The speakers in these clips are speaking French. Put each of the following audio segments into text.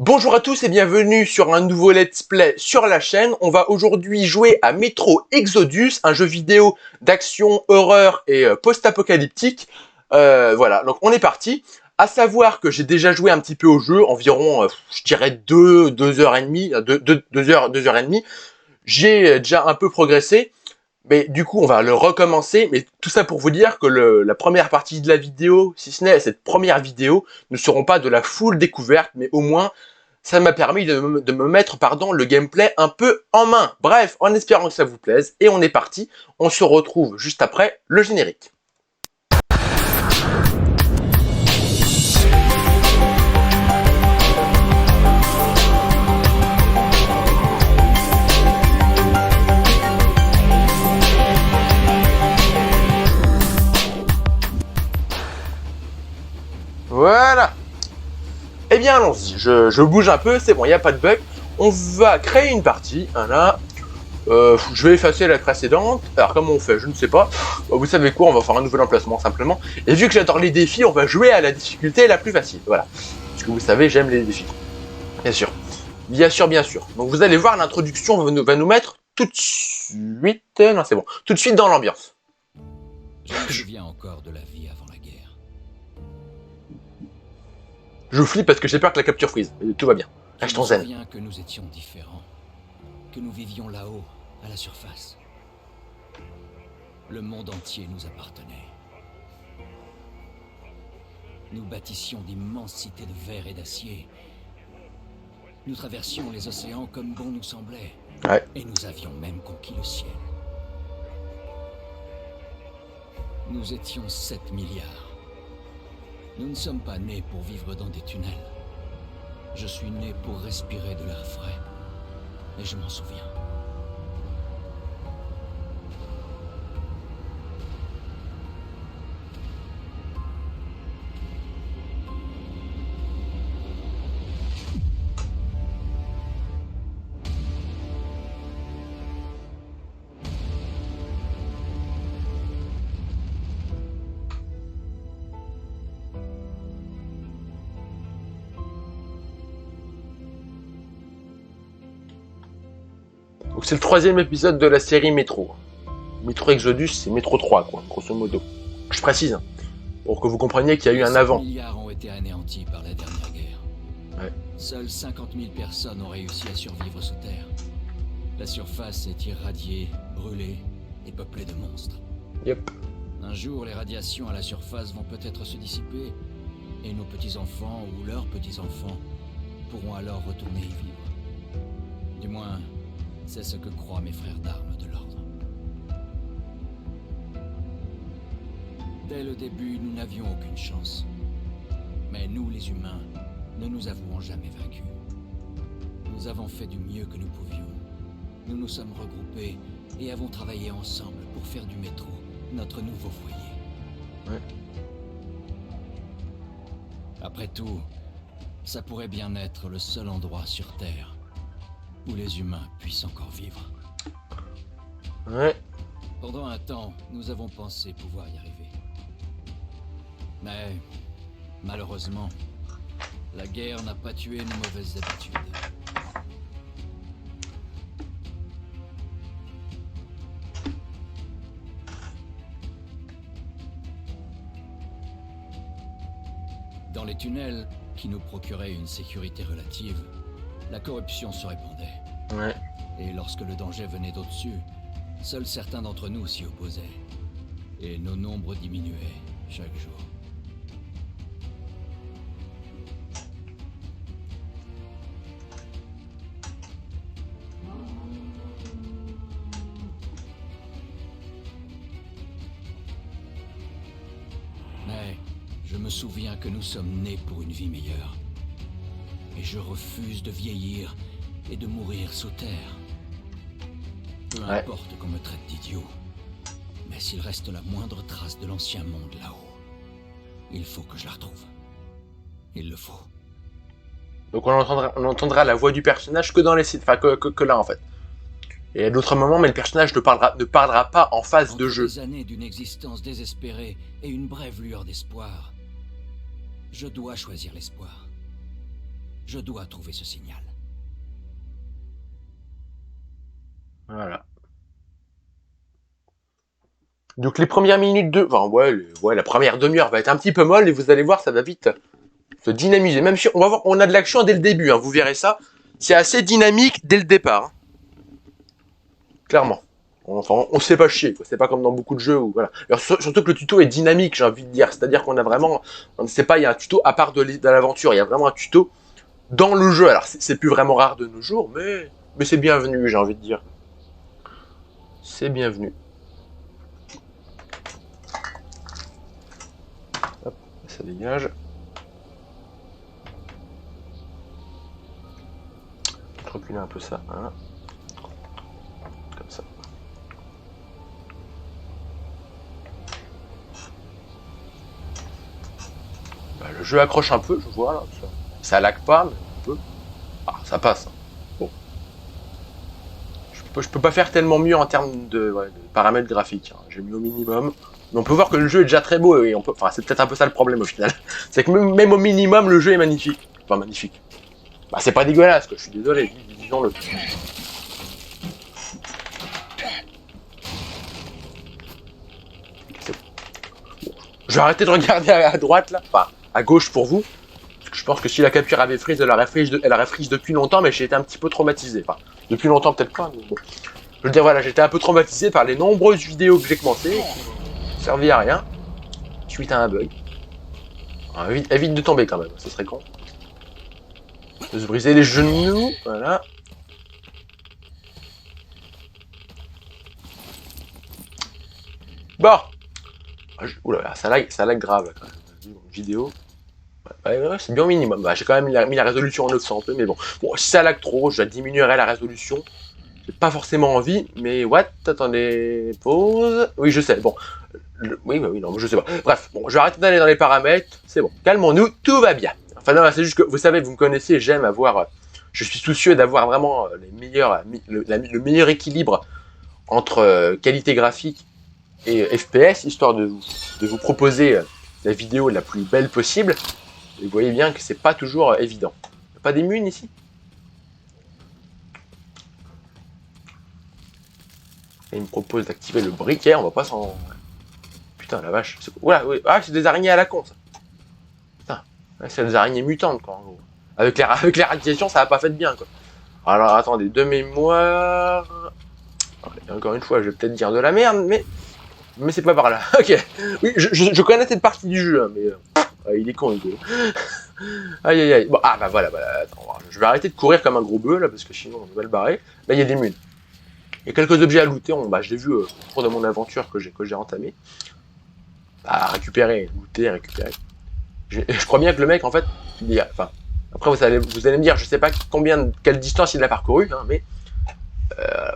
Bonjour à tous et bienvenue sur un nouveau let's play sur la chaîne. On va aujourd'hui jouer à Metro Exodus, un jeu vidéo d'action, horreur et post-apocalyptique. Voilà, donc on est parti. À savoir que j'ai déjà joué un petit peu au jeu, environ, je dirais 2 heures et demie, 2 heures et demie. J'ai déjà un peu progressé. Mais du coup, on va le recommencer. Mais tout ça pour vous dire que la première partie de la vidéo, si ce n'est cette première vidéo, ne seront pas de la full découverte, mais au moins, ça m'a permis de me mettre, le gameplay un peu en main. Bref, en espérant que ça vous plaise, et on est parti. On se retrouve juste après le générique. Voilà. Eh bien, allons-y. Je bouge un peu, c'est bon, il n'y a pas de bug. On va créer une partie. Voilà. Je vais effacer la précédente. Alors, comment on fait? Je ne sais pas. Vous savez quoi? On va faire un nouvel emplacement, simplement. Et vu que j'adore les défis, on va jouer à la difficulté la plus facile. Voilà. Parce que vous savez, j'aime les défis. Bien sûr. Bien sûr, bien sûr. Donc, vous allez voir, l'introduction va nous mettre tout de suite... Non, c'est bon. Tout de suite dans l'ambiance. Je me souviens encore de la vie avant la guerre. Je flippe parce que j'ai peur que la capture freeze. Tout va bien. Restons zen. Je me souviens que nous étions différents. Que nous vivions là-haut, à la surface. Le monde entier nous appartenait. Nous bâtissions d'immenses cités de verre et d'acier. Nous traversions les océans comme bon nous semblait. Ouais. Et nous avions même conquis le ciel. Nous étions 7 milliards. Nous ne sommes pas nés pour vivre dans des tunnels. Je suis né pour respirer de l'air frais. Et je m'en souviens. Donc c'est le 3e épisode de la série Metro. Metro Exodus, c'est Metro 3, quoi, grosso modo. Je précise, hein, pour que vous compreniez qu'il y a eu un avant. 7 milliards ont été anéantis par la dernière guerre. Ouais. Seules 50 000 personnes ont réussi à survivre sous terre. La surface est irradiée, brûlée et peuplée de monstres. Yep. Un jour, les radiations à la surface vont peut-être se dissiper et nos petits-enfants ou leurs petits-enfants pourront alors retourner y vivre. Du moins, c'est ce que croient mes frères d'armes de l'ordre. Dès le début, nous n'avions aucune chance. Mais nous, les humains, ne nous avouons jamais vaincus. Nous avons fait du mieux que nous pouvions. Nous nous sommes regroupés et avons travaillé ensemble pour faire du métro notre nouveau foyer. Ouais. Après tout, ça pourrait bien être le seul endroit sur Terre où les humains puissent encore vivre. Ouais. Pendant un temps, nous avons pensé pouvoir y arriver. Mais, malheureusement, la guerre n'a pas tué nos mauvaises habitudes. Dans les tunnels, qui nous procuraient une sécurité relative, la corruption se répandait. Ouais. Et lorsque le danger venait d'au-dessus, seuls certains d'entre nous s'y opposaient. Et nos nombres diminuaient chaque jour. Mais je me souviens que nous sommes nés pour une vie meilleure. Et je refuse de vieillir et de mourir sous terre. Peu Ouais. importe qu'on me traite d'idiot. Mais s'il reste la moindre trace de l'ancien monde là-haut, il faut que je la retrouve. Il le faut. Donc on entendra la voix du personnage que dans les sites, enfin que là en fait. Et à d'autres moments, mais le personnage ne parlera pas en phase de Entre jeu. des années d'une existence désespérée et une brève lueur d'espoir, je dois choisir l'espoir. Je dois trouver ce signal. Voilà. Donc les premières minutes de... Enfin ouais, la première demi-heure va être un petit peu molle et vous allez voir, ça va vite se dynamiser. Même si on va voir, on a de l'action dès le début, hein, vous verrez ça. C'est assez dynamique dès le départ. Hein. Clairement. Enfin, on se fait pas chier, quoi. C'est pas comme dans beaucoup de jeux où, voilà. Alors, surtout que le tuto est dynamique, j'ai envie de dire. C'est-à-dire qu'on a vraiment, on ne sait pas, il y a un tuto à part de l'aventure, il y a vraiment un tuto dans le jeu. Alors, c'est plus vraiment rare de nos jours, mais c'est bienvenu, j'ai envie de dire. C'est bienvenu. Hop, ça dégage. Je vais reculer un peu ça, hein. Comme ça. Bah, le jeu accroche un peu, je vois là. Ça lag pas, mais un peu. Ah, ça passe. Bon. Je peux pas faire tellement mieux en termes de paramètres graphiques. Hein. J'ai mis au minimum. Mais on peut voir que le jeu est déjà très beau et on peut. Enfin, c'est peut-être un peu ça le problème au final. C'est que même au minimum, le jeu est magnifique. Enfin, magnifique. Bah, c'est pas dégueulasse, quoi. Je suis désolé. Disons-le. Je vais arrêter de regarder à droite là. Enfin, à gauche pour vous. Parce que je pense que si la capture avait freeze, elle aurait freeze depuis longtemps, mais j'ai été un petit peu traumatisé. Enfin, depuis longtemps peut-être pas, mais bon. Je veux dire, voilà, j'étais un peu traumatisé par les nombreuses vidéos que j'ai commencées, qui ne servaient à rien, suite à un bug. Alors, évite de tomber quand même, ce serait con. De se briser les genoux, voilà. Bon. Oula, ça lag grave, quand même. Vidéo. Ouais, c'est bien au minimum. Bah, j'ai quand même mis la résolution en 900, mais bon. Bon, si ça lag trop, je diminuerai la résolution. J'ai pas forcément envie, mais what? Attendez, pause. Oui, je sais, bon. Oui, non, je sais pas. Bref, bon, je vais arrêter d'aller dans les paramètres. C'est bon, calmons-nous, tout va bien. Enfin, non, c'est juste que, vous savez, vous me connaissez, j'aime avoir... Je suis soucieux d'avoir vraiment le meilleur équilibre entre qualité graphique et FPS, histoire de vous proposer la vidéo la plus belle possible. Et vous voyez bien que c'est pas toujours évident. Y a pas des munes ici? Et il me propose d'activer le briquet, on va pas s'en... Putain, la vache. Oula, oui. Ah, c'est des araignées à la con, ça. Putain, c'est des araignées mutantes, quoi, en gros. Avec les radiations, ça va pas fait de bien, quoi. Alors, attendez, de mémoire... Encore une fois, je vais peut-être dire de la merde, mais c'est pas par là. Ok. Oui, je connais cette partie du jeu, hein, mais... il est con, le gros. Aïe, aïe, aïe. Bon, ah, bah voilà. Attends, je vais arrêter de courir comme un gros bœuf, là, parce que sinon, on va le barrer. Là, il y a des mules. Il y a quelques objets à looter, je l'ai vu au cours de mon aventure que j'ai entamé. Bah, récupérer, looter, récupérer. Je crois bien que le mec, en fait, enfin, après vous allez me dire, je sais pas quelle distance il a parcouru, hein, mais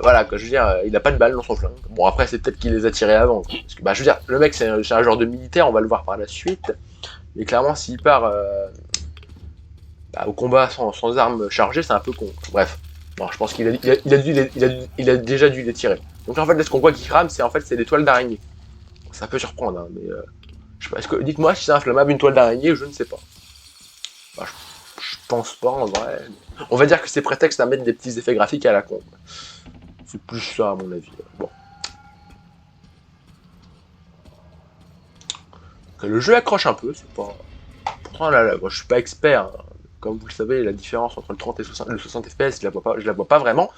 voilà, quoi, je veux dire, il a pas de balles dans son flingue. Bon, après, c'est peut-être qu'il les a tirées avant, quoi, parce que, bah, je veux dire, le mec, c'est un genre de militaire, on va le voir par la suite, mais clairement, s'il part au combat sans armes chargées, c'est un peu con. Bref, bon, je pense qu'il a déjà dû les tirer. Donc en fait, là, ce qu'on voit qui crame, c'est des toiles d'araignée. Ça peut surprendre, hein, mais je sais pas. Dites-moi si c'est inflammable une toile d'araignée, je ne sais pas. Bah, je pense pas en vrai. On va dire que c'est prétexte à mettre des petits effets graphiques à la con. C'est plus ça à mon avis. Bon. Le jeu accroche un peu, c'est pas. Pourtant là, moi, je suis pas expert. Hein. Comme vous le savez, la différence entre le 30 et le 60 FPS, je la vois pas vraiment.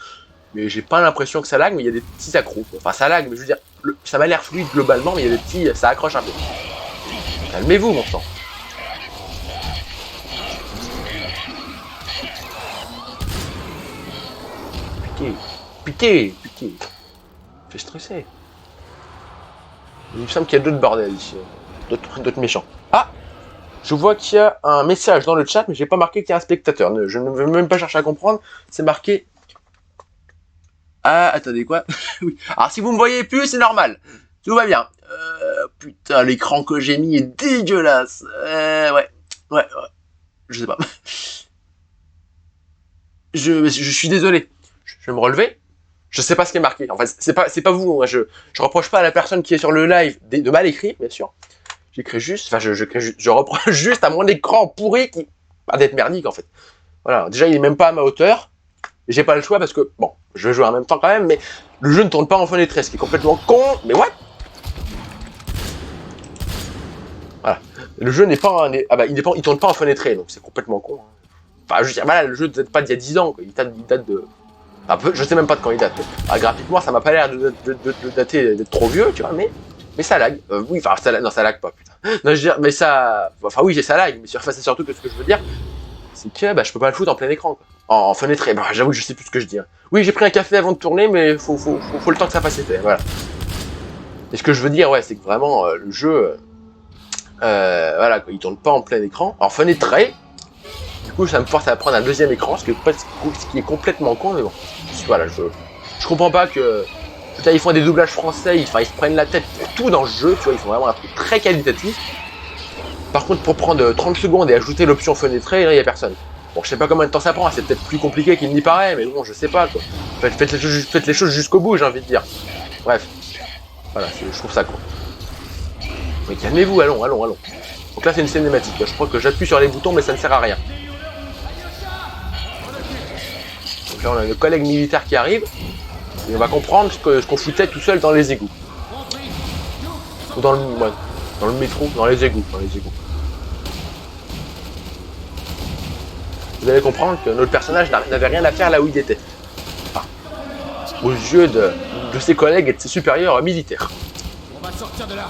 Mais j'ai pas l'impression que ça lag, mais il y a des petits accros. Enfin, ça lag, mais je veux dire, ça m'a l'air fluide globalement, mais il y a des petits. Ça accroche un peu. Calmez-vous, mon sang. Piqué. Fais stresser. Il me semble qu'il y a d'autres bordels ici. D'autres méchants. Ah! Je vois qu'il y a un message dans le chat, mais j'ai pas marqué qu'il y a un spectateur. Je ne veux même pas chercher à comprendre. C'est marqué... Ah, attendez, quoi? Oui. Alors, si vous me voyez plus, c'est normal. Tout va bien. Putain, l'écran que j'ai mis est dégueulasse. Ouais. Je sais pas. Je suis désolé. Je vais me relever. Je sais pas ce qui est marqué. En fait, c'est pas vous. Moi, je reproche pas à la personne qui est sur le live de mal écrire, bien sûr. J'écris juste, je reproche juste à mon écran pourri qui... d'être merdique, en fait. Voilà, déjà il est même pas à ma hauteur. J'ai pas le choix parce que, bon, je vais jouer en même temps quand même, mais le jeu ne tourne pas en fenêtré, ce qui est complètement con. Mais what? Voilà. Le jeu n'est pas un... Ah bah, il tourne pas en fenêtré, donc c'est complètement con. Enfin, je veux dire, voilà, le jeu ne date pas d'il y a 10 ans, quoi. Il date de... Enfin, je sais même pas de quand il date. Ah, graphiquement, ça m'a pas l'air de dater, d'être trop vieux, tu vois, mais ça lag. Oui, enfin, non, ça lag pas, putain. Non, je veux dire, mais ça... Enfin, oui, ça lag, mais c'est surtout que ce que je veux dire, c'est que bah, je peux pas le foutre en plein écran, quoi. En fenêtré, bah, j'avoue que je sais plus ce que je dis. Hein. Oui, j'ai pris un café avant de tourner, mais faut le temps que ça fasse effet, voilà. Et ce que je veux dire, ouais, c'est que vraiment, le jeu... voilà, quoi, il tourne pas en plein écran. En fenêtré, du coup, ça me force à prendre un deuxième écran, ce qui est complètement con, mais bon. Voilà, je comprends pas que... Putain, ils font des doublages français, ils se prennent la tête pour tout dans le jeu, tu vois, ils font vraiment un truc très qualitatif. Par contre, pour prendre 30 secondes et ajouter l'option fenêtrée, là, il y a personne. Bon, je sais pas combien de temps ça prend, c'est peut-être plus compliqué qu'il n'y paraît, mais bon, je sais pas, quoi. Faites les choses jusqu'au bout, j'ai envie de dire. Bref. Voilà, je trouve ça con. Mais calmez-vous, allons. Donc là, c'est une cinématique. Je crois que j'appuie sur les boutons, mais ça ne sert à rien. Donc là, on a le collègue militaire qui arrive. Et on va comprendre ce qu'on foutait tout seul dans les égouts. Ou dans le métro, dans les égouts. Vous allez comprendre que notre personnage n'avait rien à faire là où il était. Enfin, aux yeux de ses collègues et de ses supérieurs militaires. On va sortir de là.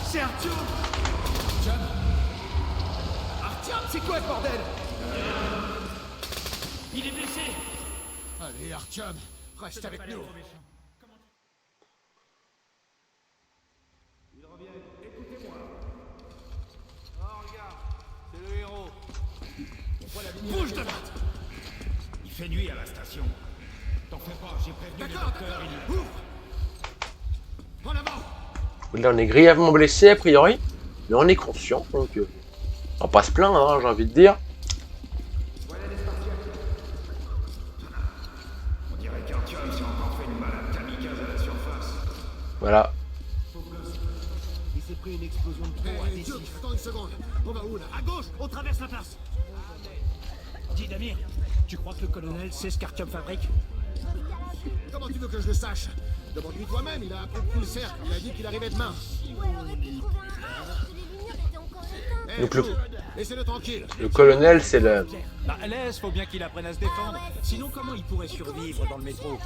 C'est Artyom. Artyom, c'est quoi ce bordel? Il est blessé. Allez, Artyom, reste avec nous. Il revient. Écoutez-moi. Oh, regarde, c'est le héros. Bouge de là. Il fait nuit à la station. T'en fais pas, j'ai prévenu le docteur, il... Ouvre. En avant. Là, on est grièvement blessé, a priori. Mais on est conscient, donc... on va pas se plaindre, hein, j'ai envie de dire. On dirait qu'Artyom s'est encore fait une malade kamikaze à la surface. Voilà. Il s'est pris une explosion de trop à D6. Attends une seconde. On va où là? À gauche, on traverse la place. Dis Damir, tu crois que le colonel sait ce qu'Artyom fabrique? Comment tu veux que je le sache? Demande-lui toi-même, il a appris depuis le cercle. Il a dit qu'il arrivait demain. Donc laissez-le tranquille. le colonel, c'est le... Bah laisse, faut bien qu'il apprenne à se défendre. Sinon comment il pourrait survivre dans le métro?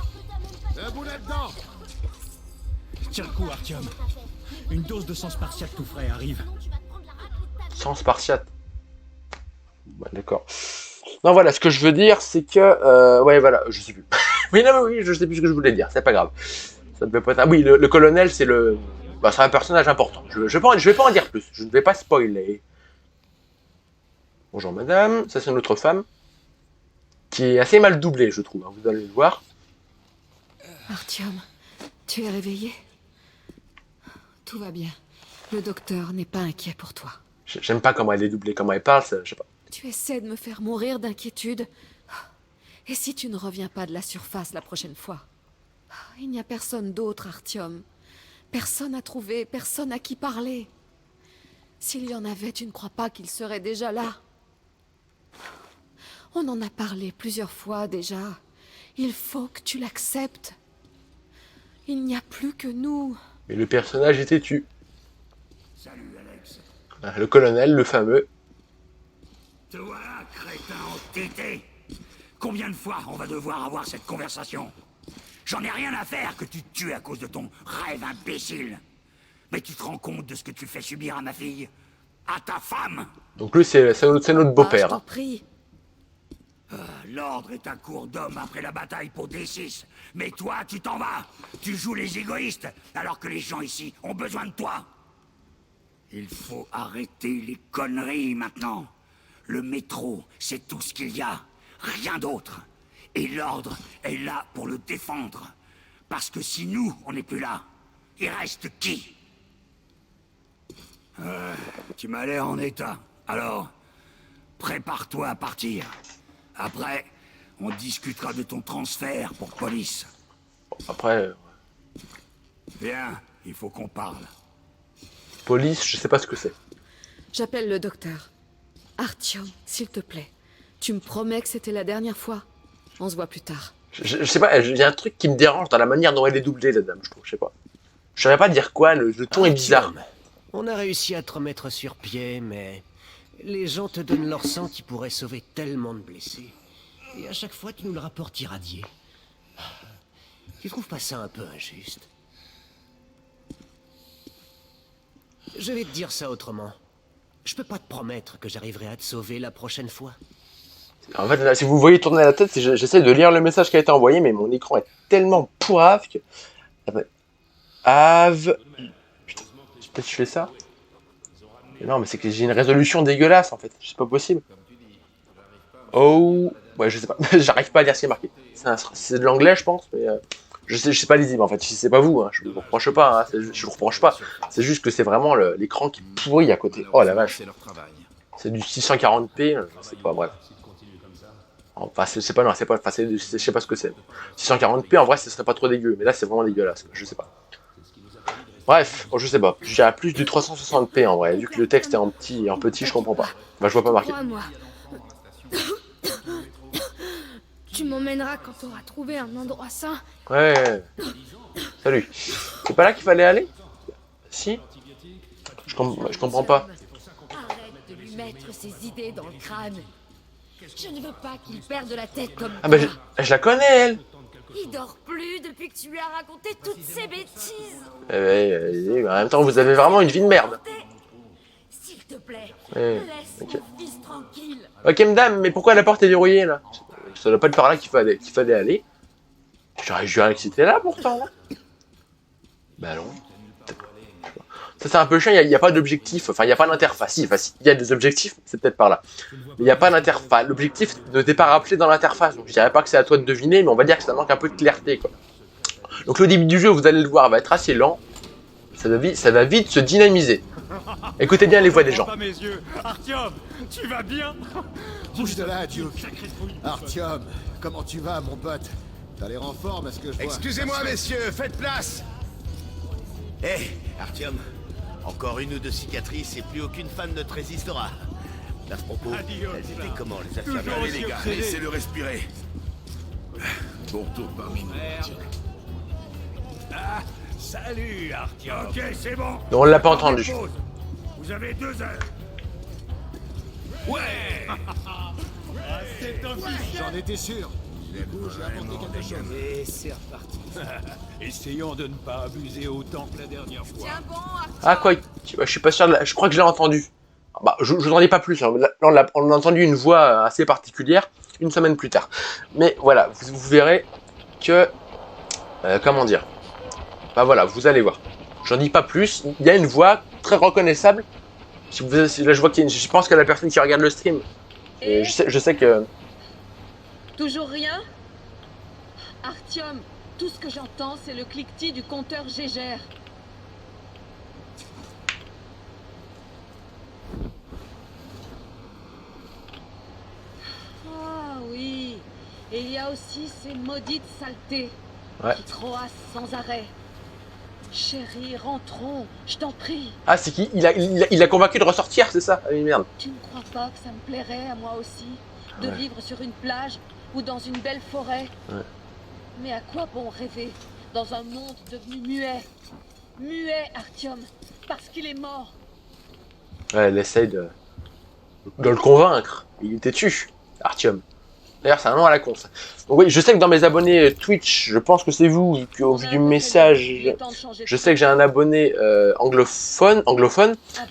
Un boulet dedans. Tiens le coup Artyom. Une dose de sang spartiate tout frais arrive. Sans spartiate. Ouais, d'accord. Non, voilà, ce que je veux dire, c'est que... ouais, voilà, je sais plus. Oui, non, mais oui, je sais plus ce que je voulais dire, c'est pas grave. Ça ne peut pas être... Ah oui, le colonel, c'est le... Bah, c'est un personnage important. Je vais pas en dire plus, je ne vais pas spoiler. Bonjour madame, ça c'est notre femme, qui est assez mal doublée, je trouve, hein, vous allez le voir. Artyom, tu es réveillé? Tout va bien. Le docteur n'est pas inquiet pour toi. J'aime pas comment elle est doublée, comment elle parle, je sais pas. Tu essaies de me faire mourir d'inquiétude. Et si tu ne reviens pas de la surface la prochaine fois? Il n'y a personne d'autre, Artyom. Personne à trouver, personne à qui parler. S'il y en avait, tu ne crois pas qu'il serait déjà là? On en a parlé plusieurs fois déjà. Il faut que tu l'acceptes. Il n'y a plus que nous. Mais le personnage est têtu. Salut Alex. Le colonel, le fameux. Te voilà, crétin entêté. Combien de fois on va devoir avoir cette conversation? J'en ai rien à faire que tu te tues à cause de ton rêve imbécile. Mais tu te rends compte de ce que tu fais subir à ma fille? À ta femme? Donc lui, c'est notre beau-père. Je t'en prie. L'ordre est un cours d'homme après la bataille pour D6. Mais toi, tu t'en vas. Tu joues les égoïstes, alors que les gens ici ont besoin de toi. Il faut arrêter les conneries maintenant. Le métro, c'est tout ce qu'il y a. Rien d'autre. Et l'ordre est là pour le défendre. Parce que si nous, on n'est plus là, il reste qui? Tu m'as l'air en état. Alors, prépare-toi à partir. Après, on discutera de ton transfert pour police. Après, Viens, il faut qu'on parle. police, je sais pas ce que c'est. J'appelle le docteur. Artyom, s'il te plaît. Tu me promets que c'était la dernière fois. On se voit plus tard. Je sais pas, il y a un truc qui me dérange dans la manière dont elle est doublée, la dame, je trouve, je sais pas. Je saurais pas dire quoi, le ton est bizarre. Artyom, on a réussi à te remettre sur pied, mais les gens te donnent leur sang qui pourrait sauver tellement de blessés. Et à chaque fois, tu nous le rapportes irradié. Tu trouves pas ça un peu injuste? Je vais te dire ça autrement. Je peux pas te promettre que j'arriverai à te sauver la prochaine fois. En fait, là, si vous voyez tourner la tête, j'essaie de lire le message qui a été envoyé, mais mon écran est tellement pourrave que... Putain, peut-être je fais ça. Mais non, mais c'est que j'ai une résolution dégueulasse, en fait. C'est pas possible. Oh... Ouais, je sais pas. J'arrive pas à lire ce qui est marqué. C'est de l'anglais, je pense, mais... Je sais pas lisible, en fait. Si c'est pas vous, hein, je vous reproche pas. Hein, je vous reproche pas. C'est juste que c'est vraiment l'écran qui pourrit à côté. Oh la vache. C'est du 640p, c'est pas bref. Enfin, c'est pas, non, c'est pas, enfin, je sais pas ce que c'est. 640p, en vrai, ce serait pas trop dégueu, mais là, c'est vraiment dégueulasse, je sais pas. Bref, bon, je sais pas. J'ai à plus du 360p, en vrai, vu que le texte est en petit, je comprends pas. Bah, je vois pas marqué. Crois-moi. Tu m'emmèneras quand t'auras trouvé un endroit sain. Ouais. Salut. C'est pas là qu'il fallait aller? Si? Je comprends pas. Arrête de lui mettre ses idées dans le crâne. Je ne veux pas qu'il perde la tête comme Ah bah, toi. je la connais, elle. Il dort plus depuis que tu lui as raconté toutes ces bêtises. En même temps, vous avez vraiment une vie de merde. S'il te plaît, Ouais, laisse ok. mon fils tranquille. Ok, madame, mais pourquoi la porte est verrouillée, là? Ça doit pas être par là qu'il fallait aller. J'aurais juré que c'était là, pourtant, là. Bah non. Ça, c'est un peu chiant, il n'y a pas d'objectif, enfin, il n'y a pas d'interface. Si, il y a des objectifs, c'est peut-être par là. Mais il n'y a pas d'interface. L'objectif ne t'est pas rappelé dans l'interface, donc je dirais pas que c'est à toi de deviner, mais on va dire que ça manque un peu de clarté, quoi. Donc le début du jeu, vous allez le voir, va être assez lent. Ça va vite se dynamiser. Écoutez bien les voix des gens. Pas mes yeux. Artyom, tu vas bien? Bouge de là, Duke. Artyom, comment tu vas, mon pote? T'as l'air en forme, à ce que je vois. Excusez-moi, messieurs, faites place. Hé, Artyom, encore une ou deux cicatrices et plus aucune fan ne te résistera. À ce propos, Adios, elles étaient là. comment, les affaires? Toujours Allez, aussi les gars, obsédé. laissez-le respirer. Bon retour parmi nous. Ah, salut, Artyom. Ok, c'est bon. Non, on l'a pas entendu. Pause. Vous avez 2 heures. Ouais. C'est officiel. J'en étais sûr. Du coup, j'ai apporté quelque chose. Et c'est reparti. Essayons de ne pas abuser autant que la dernière fois. Tiens bon, Arthur. Ah, quoi, je suis pas sûr, je crois que je l'ai entendu. Bah, je vous en dis pas plus, hein. Là, on a entendu une voix assez particulière, une semaine plus tard. Mais voilà, vous verrez que... comment dire? Bah voilà, vous allez voir. J'en dis pas plus, il y a une voix très reconnaissable. Si vous, là, je vois je pense que la personne qui regarde le stream, je sais que... Toujours rien? Artyom, tout ce que j'entends, c'est le cliquetis du compteur Gégère. Ah oui, et il y a aussi ces maudites saletés Ouais. qui croassent sans arrêt. Chérie, rentrons, je t'en prie. Ah, c'est qui il a convaincu de ressortir, c'est ça? Ah oui, merde. Tu ne crois pas que ça me plairait à moi aussi de Ouais. vivre sur une plage ou dans une belle forêt? Ouais. Mais à quoi bon rêver dans un monde devenu muet? Muet, Artyom, parce qu'il est mort. Ouais, elle essaye de le convaincre. Il était têtu, Artyom. D'ailleurs, c'est un nom à la con, ça. Donc oui, je sais que dans mes abonnés Twitch, je pense que c'est vous, vu qu'au vu du message, je sais que j'ai un abonné anglophone,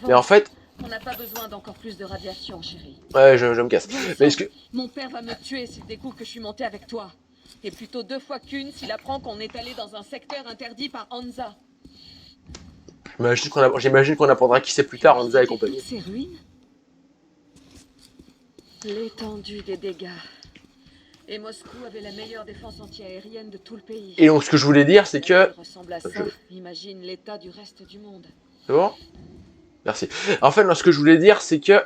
mais en fait, on n'a pas besoin d'encore plus de radiation, chérie. ouais, je me casse. Bon Mais est-ce sang, que... mon père va me tuer s'il découvre que je suis montée avec toi. Et plutôt 2 fois qu'une s'il apprend qu'on est allé dans un secteur interdit par Hansa. J'imagine qu'on apprendra qui c'est plus tard, Hansa et compagnie. Toutes ces ruines? L'étendue des dégâts. Et Moscou avait la meilleure défense antiaérienne de tout le pays. Et donc, ce que je voulais dire, c'est que... Ressemble à ça. Imagine l'état du reste du monde. C'est bon? Merci. En fait, ce que je voulais dire, c'est que...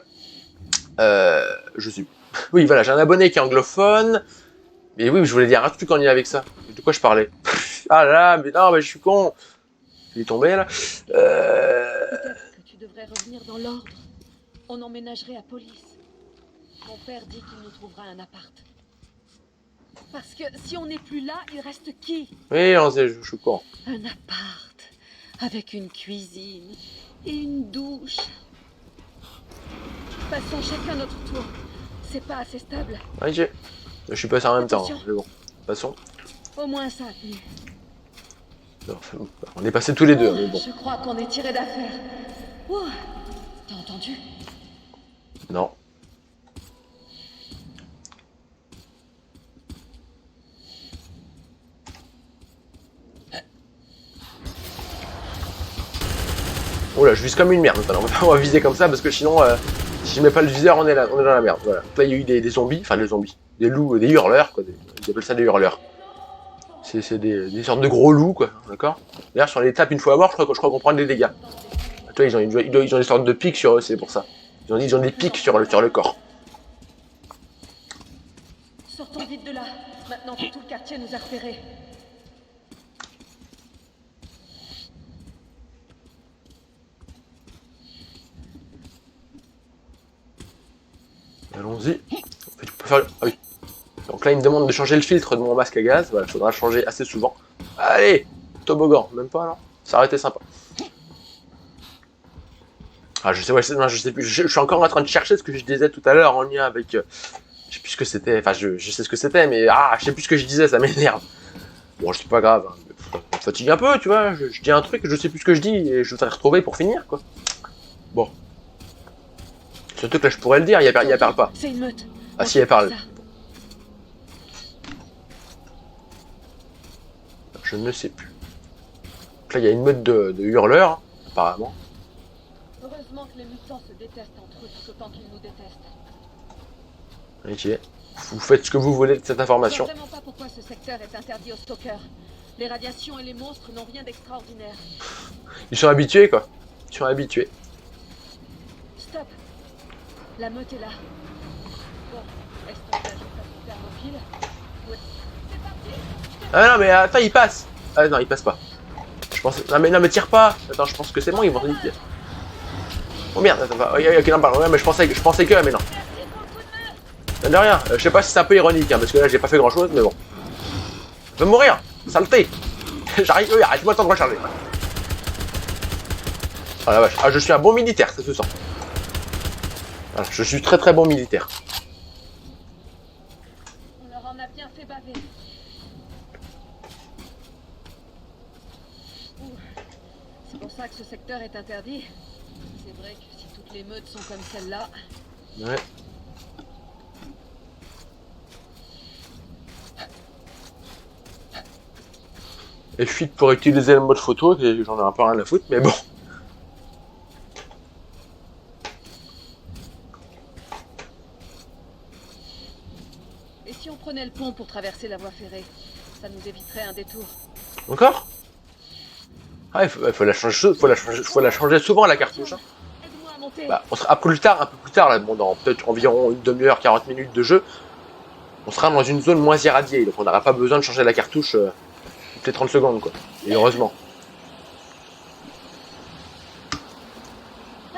je suis... Oui, voilà, j'ai un abonné qui est anglophone. Mais oui, je voulais dire un truc en lien avec ça. De quoi je parlais? Ah là, mais non, mais je suis con. Il est tombé, là. Peut-être que tu devrais revenir dans l'ordre. On emménagerait à police. Mon père dit qu'il nous trouvera un appart. Parce que si on n'est plus là, il reste qui? Oui, on sait, je suis con. Un appart. Avec une cuisine. Et une douche. Passons chacun notre tour. C'est pas assez stable. Ok. Je suis passé en même temps, Attention. mais bon. Passons. Au moins ça a tenu. Non, on est passés tous les deux, mais bon. Je crois qu'on est tiré d'affaire. Ouh. T'as entendu? Non. Oh là, je vise comme une merde. Attends, on va viser comme ça parce que sinon, si je mets pas le viseur, on est dans la merde. Voilà. Là, il y a eu des zombies, enfin des zombies, des loups, des hurleurs, quoi. Ils appellent ça des hurleurs. C'est des sortes de gros loups, quoi. D'accord. D'ailleurs, sur les tapes, une fois mort, je crois qu'on prend des dégâts. Toi, ils ont des sortes de pics sur eux, c'est pour ça. Ils ont des pics sur le corps. Sortons vite de là. Maintenant que tout le quartier nous a repérés. Allons-y. Ah oui. Donc là, il me demande de changer le filtre de mon masque à gaz. Voilà, il faudra changer assez souvent. Allez, toboggan. Même pas, non. Ça aurait été sympa. Ah, je sais, ouais, non, je sais plus. Je suis encore en train de chercher ce que je disais tout à l'heure en lien avec... je sais plus ce que c'était. Enfin, je sais ce que c'était, mais... Ah, je sais plus ce que je disais, ça m'énerve. Bon, c'est pas grave. Hein. Ça me fatigue un peu, tu vois. Je dis un truc, je sais plus ce que je dis, et je voudrais retrouver pour finir, quoi. Bon. Surtout que là, je pourrais le dire, il parle pas. C'est une meute. Ah si, elle parle. Ça. Je ne sais plus. Donc là, il y a une meute de hurleurs, apparemment. Heureusement que les mutants se détestent entre eux tout autant qu'ils nous détestent. Ok. Vous faites ce que vous voulez de cette Je information. sais vraiment pas pourquoi ce secteur est interdit aux stalkers. Les radiations et les monstres n'ont rien d'extraordinaire. Ils sont habitués, quoi. Ils sont habitués. Stop. La meute est là. Bon, est-ce qu'on ajoute à thermophile? Ouais. C'est parti. Ah non, mais attends, il passe. Ah non, il passe pas. Je pense... Non, mais tire pas. Attends, je pense que c'est bon, ils vont... Oh merde, attends, ok, non, pardon, ouais, mais je pensais que, mais non. De rien, je sais pas si c'est un peu ironique, hein, parce que là, j'ai pas fait grand-chose, mais bon. Je vais mourir, saleté. J'arrive, oui, arrête-moi le temps de recharger. Ah la vache, ah, je suis un bon militaire, ça se sent. Voilà, je suis très très bon militaire. On leur en a bien fait baver. Ouh. C'est pour ça que ce secteur est interdit. C'est vrai que si toutes les meutes sont comme celle-là... Ouais. Et fuite pour utiliser le mode photo, j'en ai un peu rien à foutre, mais bon. Et si on prenait le pont pour traverser la voie ferrée? Ça nous éviterait un détour. Encore? Ah, il faut la changer, faut la changer souvent la cartouche. Hein. Aide-moi à monter. Bah, on sera un peu plus tard, là, bon, dans peut-être environ une demi-heure, 40 minutes de jeu, on sera dans une zone moins irradiée, donc on n'aura pas besoin de changer la cartouche toutes les 30 secondes, quoi. Et heureusement.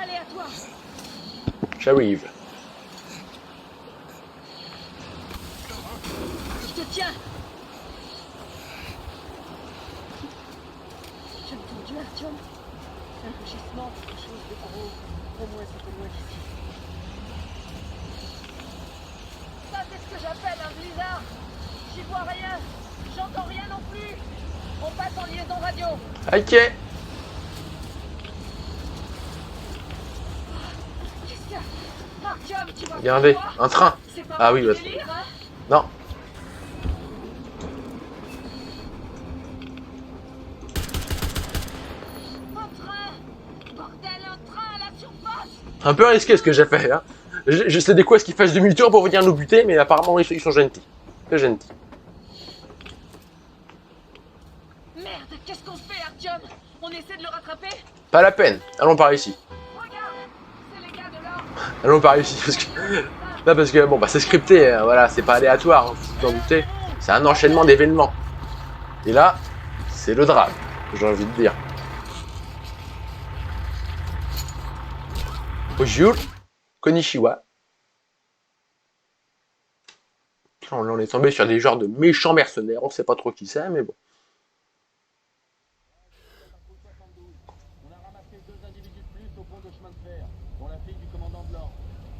Allez, à toi. J'arrive. Je te tiens. Tu as entendu, Artyom? Un rugissement, quelque chose de gros. Au moins, ça peut loin d'ici. Ça, c'est ce que j'appelle un blizzard. J'y vois rien. J'entends rien non plus. On passe en liaison radio. Ok. Qu'est-ce qu'il y a? Artyom, tu vas Regardez, voir? un train. C'est pas Ah mon oui, bah, délire, hein? non. Un train! Bordel, un train à la surface! Un peu risqué ce que j'ai fait, hein. Je sais des quoi ce qu'ils fassent demi-tour pour venir nous buter, mais apparemment ils sont gentils. Très gentils. Merde, qu'est-ce qu'on fait, Artyom? On essaie de le rattraper? Pas la peine. Allons par ici. Regarde! C'est les gars de l'ordre! Allons par ici, parce que... Là, parce que, bon, bah, c'est scripté, hein, voilà, c'est pas aléatoire, hein, vous vous en doutez. C'est un enchaînement d'événements. Et là, c'est le drame, j'ai envie de dire. Bonjour, konnichiwa. On est tombé sur des genres de méchants mercenaires, on sait pas trop qui c'est, mais bon.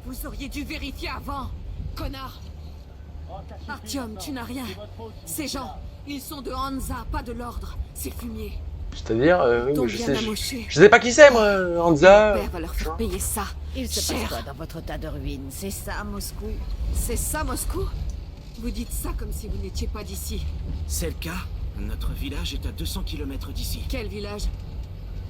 Vous auriez dû vérifier avant, connard. Artyom, tu n'as rien. Ces gens, ils sont de Hansa, pas de l'ordre. C'est fumier. C'est-à-dire, oui, Donc je bien sais, amoché. je sais pas qui c'est, moi, Hansa. Mon père va leur faire payer ça. Il se passe Cher. quoi dans votre tas de ruines? C'est ça, Moscou? C'est ça, Moscou? Vous dites ça comme si vous n'étiez pas d'ici. C'est le cas. Notre village est à 200 km d'ici. Quel village?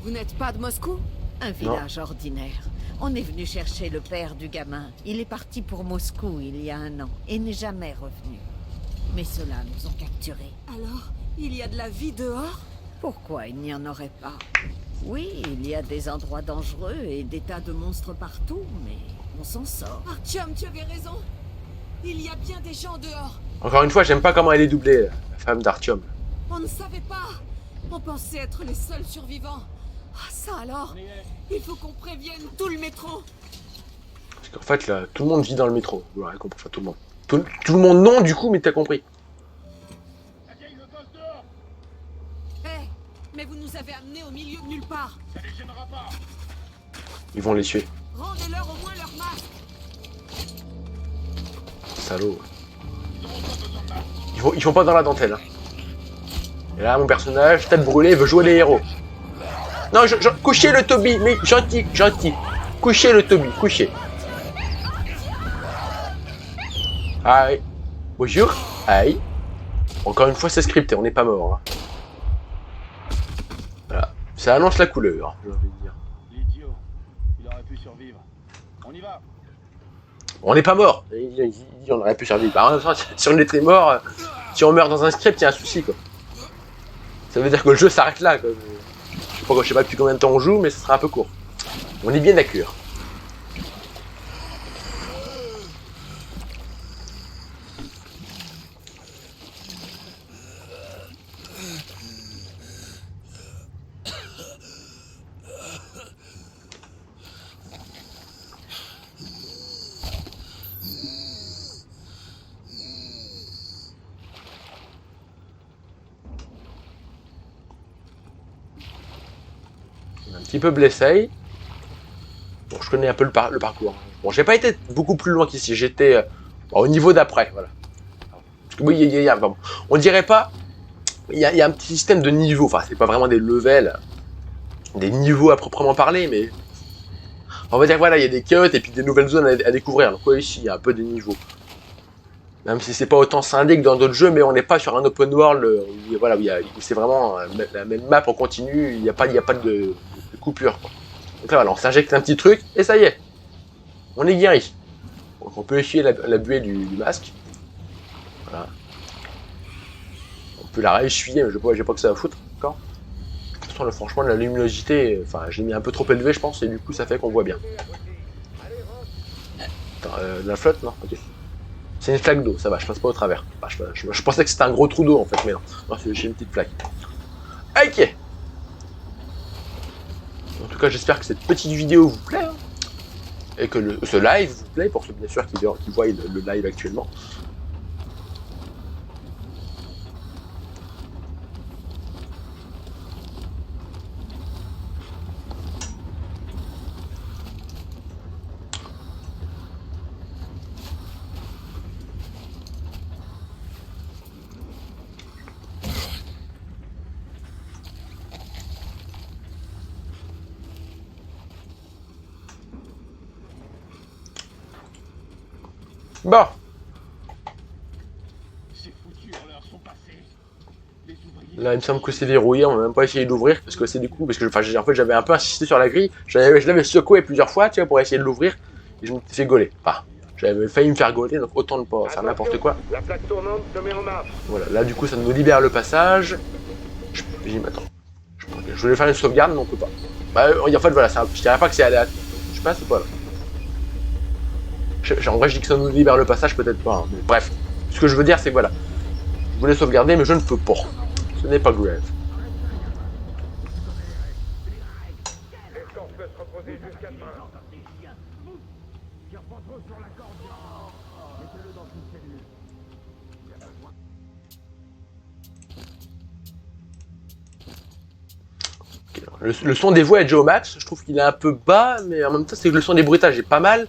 Vous n'êtes pas de Moscou? Un village ordinaire. On est venu chercher le père du gamin. Il est parti pour Moscou il y a 1 an et n'est jamais revenu. Mais ceux-là nous ont capturés. Alors, il y a de la vie dehors? Pourquoi il n'y en aurait pas? Oui, il y a des endroits dangereux et des tas de monstres partout, mais on s'en sort. Artyom, tu avais raison. Il y a bien des gens dehors. Encore une fois, j'aime pas comment elle est doublée, la femme d'Artyom. On ne savait pas. On pensait être les seuls survivants. Ah, ça alors? Il faut qu'on prévienne tout le métro. Parce qu'en fait, là, tout le monde vit dans le métro. Vous l'aurez compris, enfin, tout le monde. Tout le monde non, du coup, mais t'as compris. Hé, mais vous nous avez amenés au milieu de nulle part. Ils vont les tuer. Rendez-leur au moins leur masque. Salaud. Ils font pas dans la dentelle. Hein. Et là, mon personnage, tête brûlée, veut jouer les héros. Non, couchez le Toby, mais gentil. Couchez le Toby, couchez. Aïe. Bonjour. Aïe. Encore une fois, c'est scripté, on n'est pas mort. Hein. Voilà. Ça annonce la couleur, j'ai envie de dire. L'idiot, il aurait pu survivre. On y va. On n'est pas mort. Il dit on aurait pu survivre. Bah, en même temps, si on était mort, si on meurt dans un script, il y a un souci, quoi. Ça veut dire que le jeu s'arrête là, quoi. Je sais pas depuis combien de temps on joue, mais ce sera un peu court. On est bien d'accord. Un petit peu blessé. Bon, je connais un peu le parcours. Bon, j'ai pas été beaucoup plus loin qu'ici. J'étais au niveau d'après, voilà. Parce que oui, bon, on dirait pas. Il y a un petit système de niveaux. Enfin, c'est pas vraiment des levels, des niveaux à proprement parler, mais on va dire voilà, il y a des quêtes et puis des nouvelles zones à découvrir. Donc ouais, ici, il y a un peu des niveaux. Même si c'est pas autant scindé que dans d'autres jeux, mais on n'est pas sur un open world où c'est vraiment la même map en continu. Il n'y a pas de coupure, quoi. Donc là, voilà, on s'injecte un petit truc, et ça y est, on est guéri. Donc on peut essuyer la buée du masque. Voilà. On peut la réessuyer, mais j'ai pas que ça à foutre, d'accord. Franchement, la luminosité, enfin, je l'ai mis un peu trop élevé, je pense, et du coup, ça fait qu'on voit bien. Attends, de la flotte, non? Ok. C'est une flaque d'eau, ça va, je passe pas au travers. Enfin, je pensais que c'était un gros trou d'eau, en fait, mais non. Non, c'est une petite flaque. Ok. En tout cas, j'espère que cette petite vidéo vous plaît, hein, et que ce live vous plaît, pour ceux bien sûr qui voient le live actuellement. Bon. Là, il me semble que c'est verrouillé, on va même pas essayer d'ouvrir parce que c'est du coup, en fait, j'avais un peu insisté sur la grille, je l'avais secoué plusieurs fois, tu vois, pour essayer de l'ouvrir, et je me suis fait gauler. Enfin, j'avais failli me faire gauler, donc autant ne pas faire n'importe quoi. La plaque tournante se met en marche. Voilà, là, du coup, ça nous libère le passage. J'ai dit, mais attends, je voulais faire une sauvegarde, mais on peut pas. Bah, en fait, voilà, je dirais pas que c'est aléatoire. Je sais pas, c'est pas là. En vrai, je dis que ça nous libère le passage, peut-être pas. Hein, mais bref, ce que je veux dire, c'est que voilà, je voulais sauvegarder, mais je ne peux pas. Ce n'est pas grave. L'escorte peut se reposer jusqu'à demain. Le son des voix est déjà au max. Je trouve qu'il est un peu bas, mais en même temps, c'est que le son des bruitages est pas mal.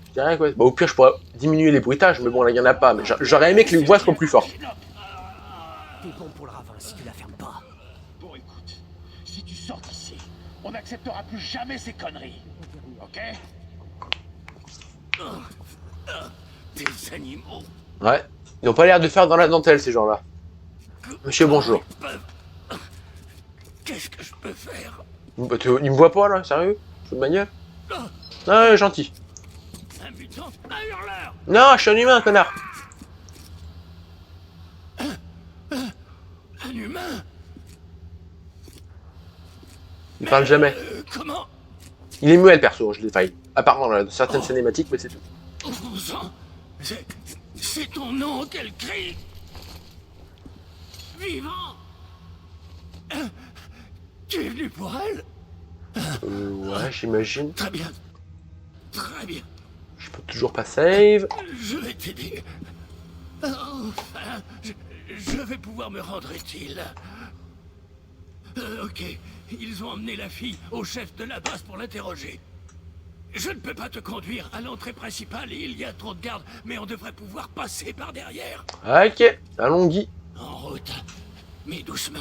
Je dirais quoi. Bah, au pire, je pourrais diminuer les bruitages, mais bon, là, il y en a pas. Mais j'aurais aimé que les voix soient plus fortes. T'es bon pour le ravin si tu la fermes pas. Bon, écoute, si tu sors d'ici, on n'acceptera plus jamais ces conneries. Ok? Des animaux. Ouais. Ils ont pas l'air de faire dans la dentelle, ces gens-là. Monsieur, bonjour. Qu'est-ce que je peux faire? Bah, il me voit pas, là, sérieux? Je de ma gueule? Non, gentil. Un mutant, un hurleur. Non, je suis un humain, connard. Un humain. Il parle jamais. Comment? Il est muet, le perso, je l'ai failli. À part dans certaines cinématiques, mais c'est tout. C'est ton nom qu'elle crie. Vivant. Tu es venu pour elle? Ouais, j'imagine. Très bien. Très bien. Je peux toujours pas save. Je vais t'aider. Enfin, je vais pouvoir me rendre utile. Ok, ils ont emmené la fille au chef de la base pour l'interroger. Je ne peux pas te conduire à l'entrée principale, il y a trop de gardes, mais on devrait pouvoir passer par derrière. Ok, allons-y. En route, mais doucement.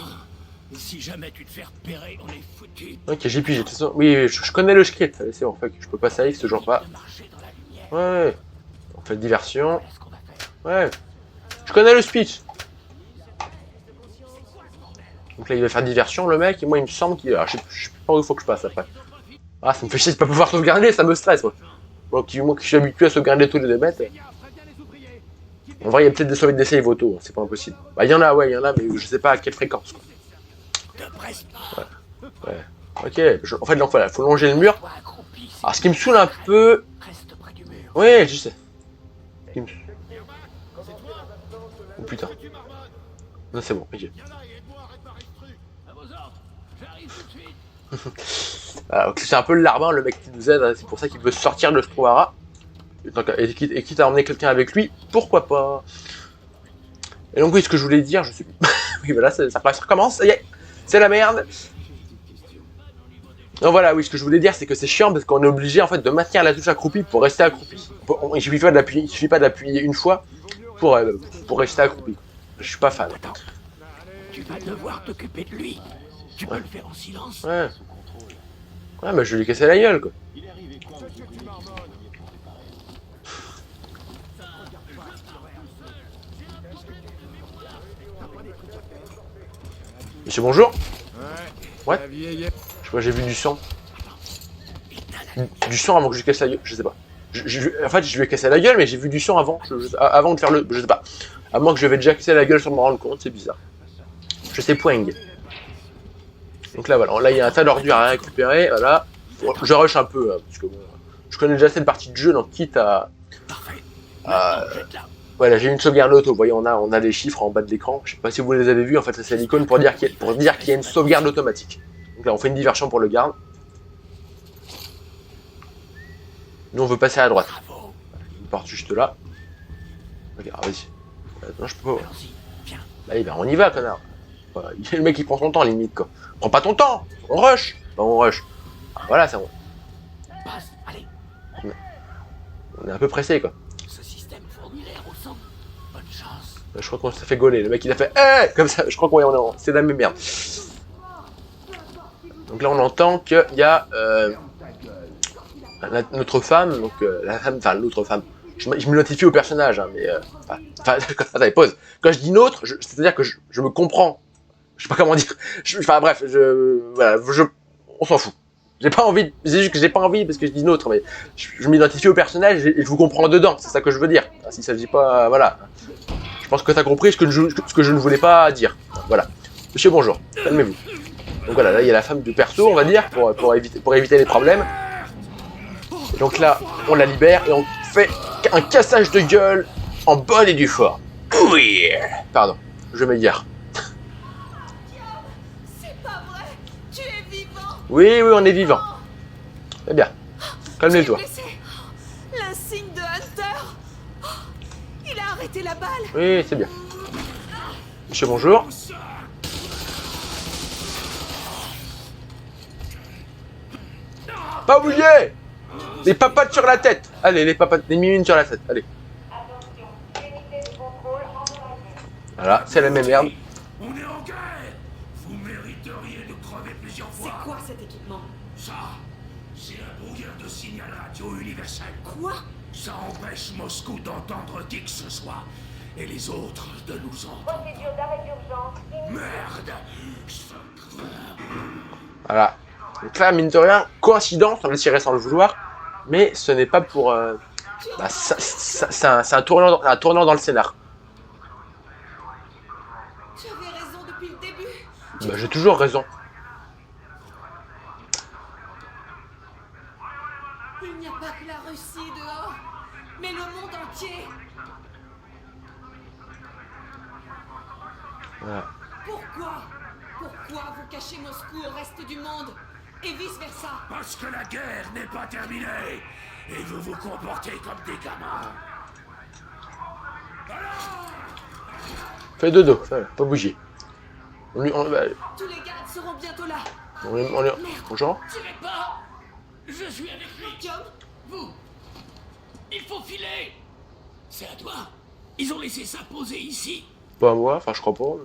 Si jamais tu te fais repérer, on est foutu. Ok, j'ai pigé. De toute façon, oui, je connais le script. C'est bon, fait que je peux pas save ce genre pas. Ouais. On fait diversion. Ouais. Je connais le speech. Donc là, il va faire diversion, le mec, et moi, il me semble qu'il... Ah, je sais pas où il faut que je passe, après. Ah, ça me fait chier de pas pouvoir sauvegarder, ça me stresse, moi. Moi qui suis habitué à sauvegarder tous les 2 mètres. En vrai, il y a peut-être des saves auto, c'est pas impossible. Bah, il y en a, ouais, il y en a, mais je sais pas à quelle fréquence, quoi. Ouais. Ok, en fait, donc voilà, faut longer le mur. Alors, ce qui me saoule un peu... Ouais, je sais. Oh putain. Non, c'est bon, ok. Alors, c'est un peu le larbin, le mec qui nous aide, hein, c'est pour ça qu'il veut sortir de ce trou-hara. Et quitte à emmener quelqu'un avec lui, pourquoi pas. Et donc oui, ce que je voulais dire, je sais plus. Oui, voilà, ça recommence, ça y est, c'est la merde. Donc voilà, oui, ce que je voulais dire, c'est que c'est chiant parce qu'on est obligé en fait de maintenir la touche accroupie pour rester accroupi. Il suffit pas de l'appuyer une fois pour rester accroupi. Je suis pas fan. Attends, tu vas devoir t'occuper de lui. Tu peux le faire en silence. Ouais. Ouais, bah je vais lui casser la gueule, quoi. Monsieur, bonjour. Ouais. Je sais pas, j'ai vu du sang. Du sang avant que je lui casse la gueule, je sais pas. En fait, je lui ai cassé la gueule, mais j'ai vu du sang avant. Avant de faire le... Je sais pas. À moins que je vais déjà casser la gueule sans me rendre compte, c'est bizarre. Je sais point. Donc là, voilà. Là, il y a un tas d'ordures à récupérer, voilà. Je rush un peu, hein, parce que bon, je connais déjà cette partie de jeu, donc quitte à... Voilà, j'ai une sauvegarde auto. Vous voyez, on a les chiffres en bas de l'écran. Je sais pas si vous les avez vus, en fait, c'est l'icône pour dire qu'il y a une sauvegarde automatique. Donc là, on fait une diversion pour le garde. Nous, on veut passer à droite. Une porte juste là. Ok, vas-y. Non, je peux pas. Allez, ben, on y va, connard. Voilà, le mec, il prend son temps, limite, quoi. Prends pas ton temps, on rush. Ben, on rush. Ah, voilà, c'est bon. On est un peu pressé, quoi. Je crois qu'on s'est fait gauler. Le mec, il a fait comme ça. Je crois qu'on c'est la même merde. Donc là, on entend qu'il y a notre femme, donc la femme, enfin l'autre femme. Je m'identifie au personnage, hein, mais attendez, pause. Quand je dis notre, c'est-à-dire que je me comprends. Je sais pas comment dire. Enfin bref, voilà, on s'en fout. J'ai pas envie. C'est juste que j'ai pas envie parce que je dis notre, mais je m'identifie au personnage et je vous comprends dedans. C'est ça que je veux dire. S'il s'agit pas, voilà. Je pense que t'as compris ce que je ne voulais pas dire. Voilà. Monsieur, bonjour. Calmez-vous. Donc voilà, là il y a la femme du perso, on va dire, pour éviter les problèmes. Et donc là, on la libère et on fait un cassage de gueule en bonne et due forme. Oui. Pardon, je m'égare. C'est pas vrai. Tu es vivant. Oui, on est vivant. Eh bien, calme-toi. L'insigne de Hunter. Oh, il a arrêté la balle. Oui, c'est bien. Monsieur, bonjour. Pas bouger. Les papates sur la tête. Allez, les papates, les mimines sur la tête. Allez. Voilà, c'est la même merde. On est en guerre. Vous mériteriez de crever plusieurs fois. C'est quoi cet équipement? Ça, c'est un brouilleur de signal radio universel. Quoi? Ça empêche Moscou d'entendre qui que ce soit. Et les autres de nous entendre. Procédure d'arrêt d'urgence. Merde. Voilà. Donc là, mine de rien, coïncidence, on le tirait sans le vouloir, mais ce n'est pas pour... bah, c'est un tournant dans le scénar. Tu avais raison depuis le début. Bah, j'ai toujours raison. Il n'y a pas que la Russie dehors, mais le monde entier. Voilà. Pourquoi vous cachez Moscou au reste du monde? Et vice-versa. Parce que la guerre n'est pas terminée. Et vous vous comportez comme des gamins. Fais dodo, pas bouger. Tous les gardes seront bientôt là. Bonjour. Tirez pas. Je suis avec lui. Artyom, Vous. Il faut filer. C'est à toi. Ils ont laissé ça poser ici. Pas à moi, enfin je crois pas.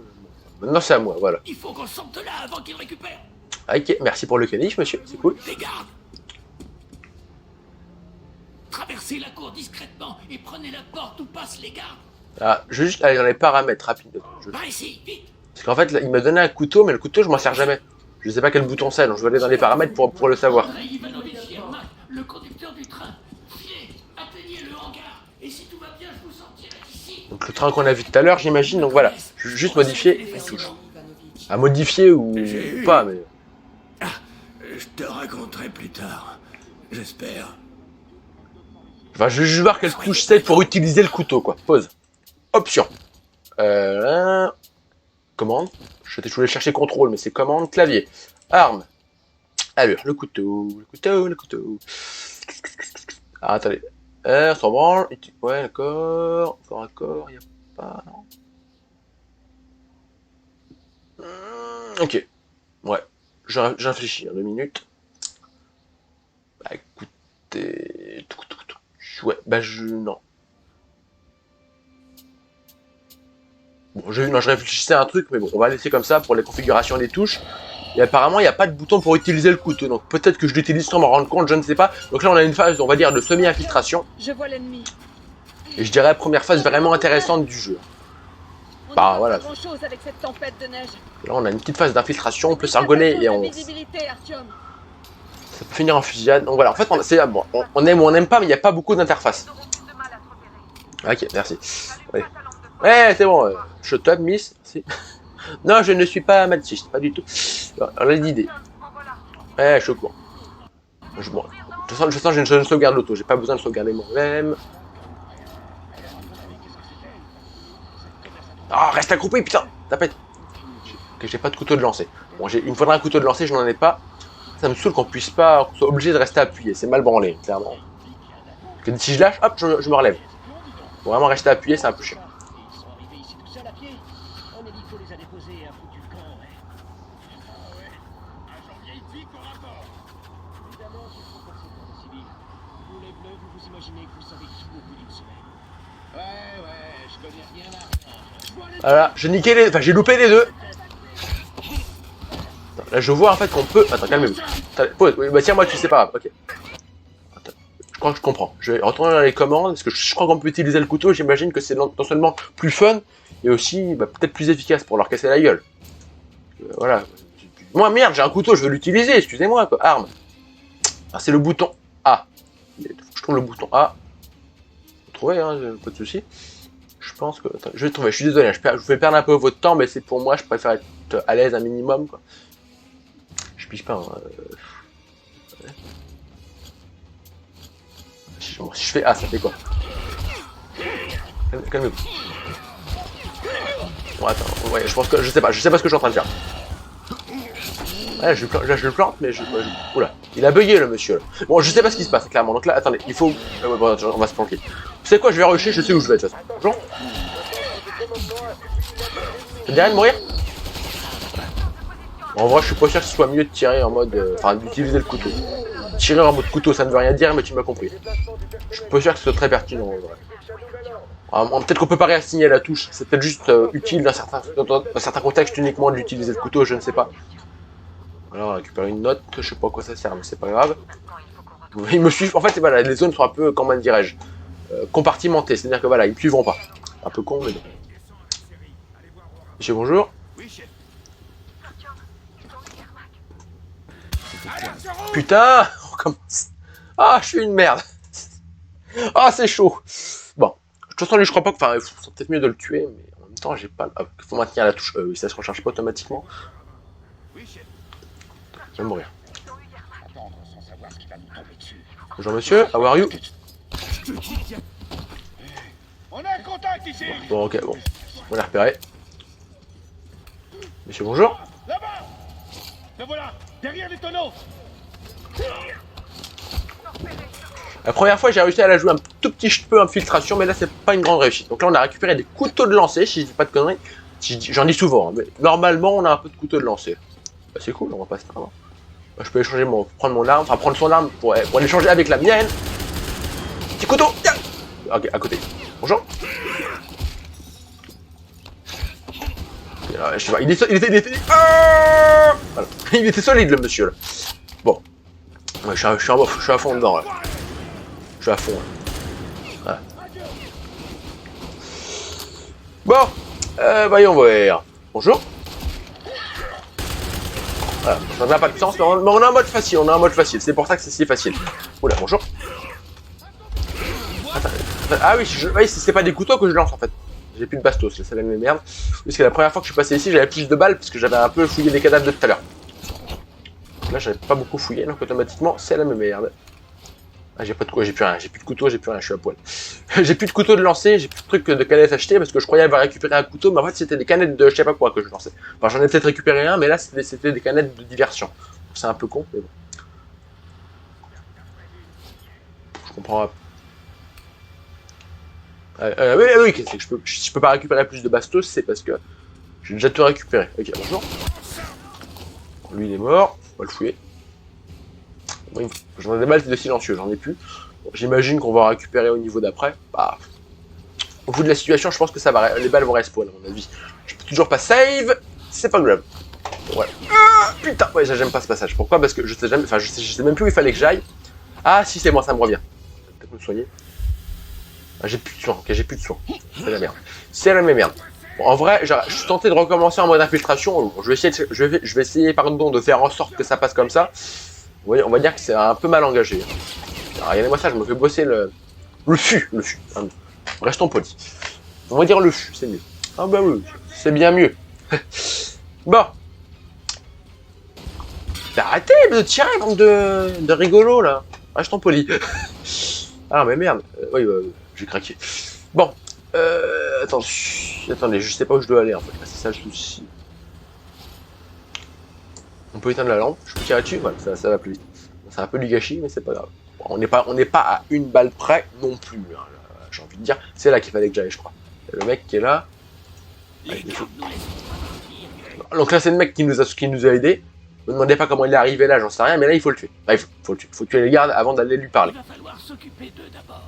Maintenant c'est à moi, voilà. Il faut qu'on sorte de là avant qu'ils récupèrent. Ok, merci pour le canif, monsieur, c'est cool. Les gardes. Traversez la cour discrètement et prenez la porte où passent les gardes. Ah, je vais juste aller dans les paramètres rapides. Par ici, vite. Parce qu'en fait, là, il m'a donné un couteau, mais le couteau, je m'en sers jamais. Je sais pas quel bouton c'est, donc je vais aller dans les paramètres pour le savoir. Andrei Ivanovich Yermak, le conducteur du train. Filez, atteignez le hangar. Et si tout va bien, je vous sortirai d'ici. Donc le train qu'on a vu tout à l'heure, j'imagine. Donc voilà, je vais juste modifier les touches. À modifier ou pas, mais... Je te raconterai plus tard. J'espère. Enfin, je vais juste voir quelle touche c'est pour utiliser le couteau, quoi. Pause. Option. Commande. Je voulais chercher contrôle, mais c'est commande. Clavier. Arme. Alors, le couteau. Ah, attendez. Sans branle. Ouais, d'accord. Encore, il n'y a pas... Non. Ok. Ouais. Je réfléchis, 2 minutes. Bah, écoutez... Ouais, bah non. Bon, je réfléchissais à un truc, mais bon, on va laisser comme ça pour les configurations des touches. Et apparemment, il n'y a pas de bouton pour utiliser le couteau, donc peut-être que je l'utilise sans m'en rendre compte, je ne sais pas. Donc là, on a une phase, on va dire, de semi-infiltration. Je vois l'ennemi. Et je dirais la première phase vraiment intéressante du jeu. Bah voilà. Grand chose avec cette tempête de neige. Là, on a une petite phase d'infiltration, on peut s'argonner et on... Ça peut finir en fusillade. Donc voilà, en fait, on aime ou on n'aime pas, mais il n'y a pas beaucoup d'interface. Ok, merci. Ouais, c'est bon. Shut up, miss. Non, je ne suis pas mathiste, pas du tout. On a l'idée. Ouais, je suis au courant. Bon, de toute façon, je ne sauvegarde l'auto. J'ai pas besoin de sauvegarder moi-même. Ah, reste accroupi, putain. Tapette. Ok, j'ai pas de couteau de lancer. Bon, il me faudra un couteau de lancer, je n'en ai pas. Ça me saoule qu'on soit obligé de rester appuyé. C'est mal branlé, clairement. Parce que si je lâche, hop, je me relève. Pour vraiment rester appuyé, c'est un peu chiant. Voilà, j'ai niqué les... Enfin, j'ai loupé les deux. Attends, là, je vois en fait qu'on peut... Attends, calmez-vous. Pause. Oui, bah tiens, moi, tu sais pas. Ok. Attends, je crois que je comprends. Je vais retourner dans les commandes, parce que je crois qu'on peut utiliser le couteau. J'imagine que c'est non seulement plus fun, et aussi peut-être plus efficace pour leur casser la gueule. Voilà. Moi, merde, j'ai un couteau, je veux l'utiliser. Excusez-moi, quoi. Arme. Ah, c'est le bouton A. Je trouve le bouton A. Vous trouvez, hein, pas de soucis. Je pense que... Attends, je vais trouver, je suis désolé, je vous fais perdre un peu votre temps, mais c'est pour moi, je préfère être à l'aise un minimum, quoi. Je piche pas, hein. Bon, si je fais A, ça fait quoi? Calmez-vous. Bon, attends, ouais, je pense que... Je sais pas ce que je suis en train de faire. Ouais, je le plante, mais oula, il a bugué le monsieur, là. Bon, je sais pas ce qui se passe, clairement, donc là, attendez, il faut... bon, on va se planquer. Vous savez quoi, je vais rusher, je sais où je vais, de toute façon. Bonjour. Ça te dirait de mourir? Bon, en vrai, je suis pas sûr que ce soit mieux de tirer en mode... Enfin, d'utiliser le couteau. Tirer en mode couteau, ça ne veut rien dire, mais tu m'as compris. Je suis pas sûr que ce soit très pertinent. Ouais. Peut-être qu'on peut pas réassigner la touche, c'est peut-être juste utile dans certains contextes uniquement d'utiliser le couteau, je ne sais pas. Alors on récupère une note, je sais pas à quoi ça sert, mais c'est pas grave. Ils me suivent, en fait voilà, les zones sont un peu, comment dirais-je, compartimentées, c'est-à-dire que voilà, ils me suivront pas. Un peu con, mais bon. Monsieur, bonjour. Putain, on recommence. Ah, je suis une merde. Ah, c'est chaud. Bon, de toute façon, lui, je crois pas que. Enfin, c'est peut-être mieux de le tuer, mais en même temps, j'ai pas. Ah, faut maintenir la touche. Oui, ça se recharge pas automatiquement. Je vais mourir. Bonjour, monsieur. How are you? On a un contact ici. Bon, ok, bon. On l'a repéré. Monsieur, bonjour. Là-bas. Le voilà, derrière les tonneaux. La première fois, j'ai réussi à la jouer un tout petit peu infiltration, mais là, c'est pas une grande réussite. Donc là, on a récupéré des couteaux de lancer, si je dis pas de conneries. J'en dis souvent, hein, mais normalement, on a un peu de couteaux de lancer. Bah, c'est cool, on va pas se faire. Je peux échanger prendre mon arme, enfin prendre son arme pour l'échanger avec la mienne. Petit couteau, tiens. Ok, à côté. Bonjour. Je sais pas, il était voilà. Il était solide, le monsieur, là. Bon. Ouais, je suis à fond dedans, là. Je suis à fond, là. Voilà. Bon. Voyons voir. Bonjour. Voilà, ça n'a pas de sens, mais on est en mode facile, c'est pour ça que c'est si facile. Oula, bonjour. Attends, ah oui, c'est pas des couteaux que je lance en fait. J'ai plus de bastos, c'est la même merde. Parce que la première fois que je suis passé ici, j'avais plus de balles parce que j'avais un peu fouillé les cadavres de tout à l'heure. Là, j'avais pas beaucoup fouillé, donc automatiquement, c'est la même merde. Ah, j'ai pas de quoi, j'ai plus rien, j'ai plus de couteau, j'ai plus rien, je suis à poil. J'ai plus de couteau de lancer, j'ai plus de trucs de canettes achetées parce que je croyais avoir récupéré un couteau, mais en fait c'était des canettes de je sais pas quoi que je lançais. Enfin, j'en ai peut-être récupéré un, mais là c'était des canettes de diversion. C'est un peu con, mais bon. Je comprends. Oui, c'est que si je peux pas récupérer plus de bastos, c'est parce que j'ai déjà tout récupéré. Ok, bonjour. Lui il est mort, on va le fouiller. J'en ai des balles de silencieux, j'en ai plus. Bon, j'imagine qu'on va récupérer au niveau d'après. Bah, au bout de la situation, je pense que ça va, les balles vont respawn à mon avis. Je peux toujours pas save, c'est pas grave. Voilà. Ah, putain, ouais, j'aime pas ce passage. Pourquoi? Parce que je sais jamais, enfin, je sais même plus où il fallait que j'aille. Ah, si c'est moi, ça me revient. Peut-être me soigner. Ah, j'ai plus de soins. Ok, j'ai plus de soins. C'est la merde. C'est la même merde. Bon, en vrai, je suis tenté de recommencer en mode infiltration. Bon, je vais essayer, pardon, de faire en sorte que ça passe comme ça. Oui, on va dire que c'est un peu mal engagé. Alors, regardez-moi ça, je me fais bosser le fût. Hein. Restons polis. On va dire le fût, c'est mieux. Ah bah oui, c'est bien mieux. Bon. Arrêtez de tirer, bande de rigolo, là. Restons polis. Ah mais merde. Oui, j'ai craqué. Bon. Attendez, je sais pas où je dois aller, en fait. C'est ça le souci. On peut éteindre la lampe, je peux tirer dessus, voilà, ça va plus vite. C'est un peu du gâchis, mais c'est pas grave. Bon, on n'est pas à une balle près non plus, hein, j'ai envie de dire. C'est là qu'il fallait que j'aille, je crois. Le mec qui est là. Donc là, c'est le mec qui nous a aidés. Ne me demandez pas comment il est arrivé là, j'en sais rien, mais là, il faut le tuer. Bah, il faut le tuer. Faut tuer les gardes avant d'aller lui parler.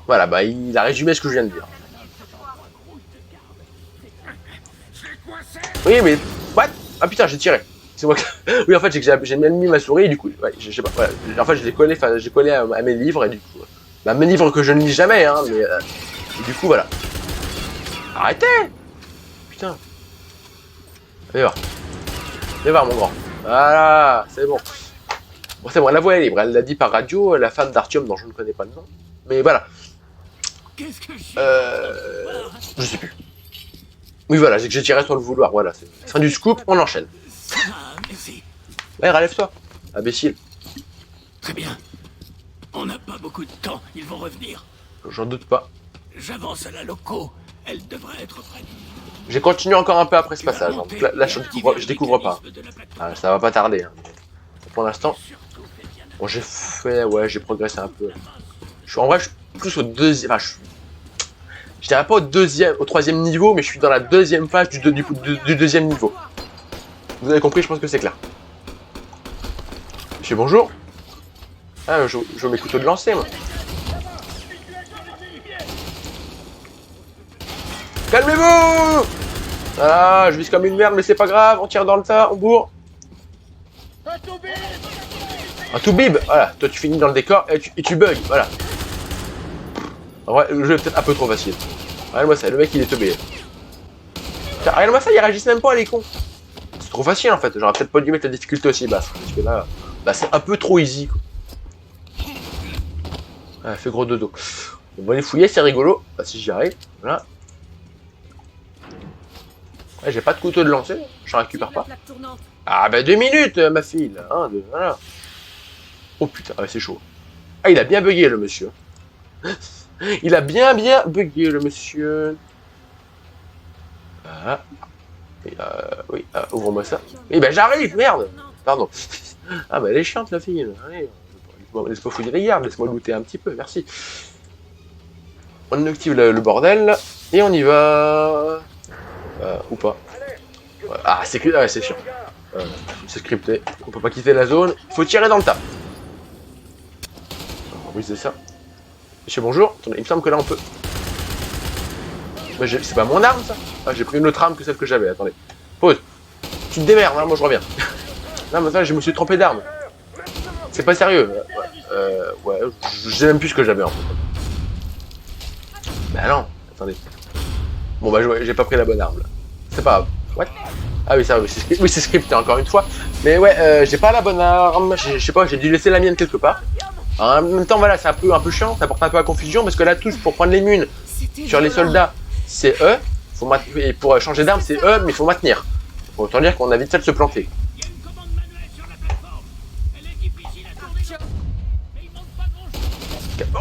Voilà, bah, il a résumé ce que je viens de dire. Oui, mais... What? Ah putain, j'ai tiré. C'est moi que... Oui, en fait, j'ai même mis ma souris, et du coup, ouais, je sais pas, voilà. En fait, j'ai collé à mes livres, et du coup... Bah, mes livres que je ne lis jamais, hein, mais... Et du coup, voilà. Arrêtez! Putain. Allez voir. Allez voir, mon grand. Voilà, c'est bon. Bon, c'est bon, la voix est libre, elle l'a dit par radio, la femme d'Artium, dont je ne connais pas le nom. Mais voilà. Je sais plus. Oui, voilà, j'ai tiré sur le vouloir, voilà. Fin du scoop, on enchaîne. Ouais, relève-toi, imbécile. Très bien. On n'a pas beaucoup de temps, ils vont revenir. J'en doute pas. J'avance à la loco, elle devrait être prête. J'ai continué encore un peu après ce passage, hein. Donc là je découvre pas. Ah, ça va pas tarder. Hein. Pour l'instant, bon, j'ai fait, ouais, j'ai progressé un peu. En vrai, je suis plus au deuxième, enfin, je dirais pas au troisième niveau, mais je suis dans la deuxième phase du deuxième niveau. Vous avez compris, je pense que c'est clair. Monsieur, bonjour. Ah, je veux mes couteaux de lancer, moi. Calmez-vous! Ah, je vise comme une merde, mais c'est pas grave, on tire dans le tas, on bourre. Un toubib! Voilà, toi tu finis dans le décor et tu bugs, voilà. En vrai, le jeu est peut-être un peu trop facile. Regarde-moi ça, le mec il est teubé. Regarde-moi ça, ils réagissent même pas, les cons. C'est trop facile en fait, j'aurais peut-être pas dû mettre la difficulté aussi basse. Parce que là, bah, c'est un peu trop easy, quoi. Ah, fait gros dodo. On va les fouiller, c'est rigolo. Bah, si j'y arrive, voilà. Ouais, j'ai pas de couteau de lancer, j'en récupère pas. Ah bah 2 minutes, ma fille, là. 1, 2, voilà. Oh putain, ouais, c'est chaud. Ah, il a bien bugué, le monsieur. Il a bien bugué, le monsieur. Ah. Et, oui, ouvre-moi ça. Eh ben j'arrive, merde. Pardon. Ah bah elle est chiante, la fille. Allez, bon, laisse pas fouiller les gardes, laisse-moi looter un petit peu, merci. On active le bordel, et on y va... ou pas. Ah, c'est chiant. C'est scripté. On peut pas quitter la zone. Il faut tirer dans le tas. On va briser ça. Monsieur, bonjour. Attendez, il me semble que là on peut... C'est pas mon arme, ça? Ah, j'ai pris une autre arme que celle que j'avais. Attendez. Pause. Tu te démerdes, hein, moi je reviens. Non, mais ça, je me suis trompé d'arme. C'est pas sérieux. Ouais, je sais même plus ce que j'avais en fait. Bah non, attendez. Bon bah j'ai pas pris la bonne arme là. C'est pas grave. What? Ah oui, ça, oui, c'est scripté encore une fois. Mais ouais, j'ai pas la bonne arme. Je sais pas, j'ai dû laisser la mienne quelque part. Alors, en même temps, voilà, c'est un peu chiant. Ça porte un peu à confusion parce que la touche pour prendre les munes sur les soldats, c'est E. Et pour changer d'arme, c'est E, mais il faut maintenir. Autant dire qu'on a vite fait de se planter.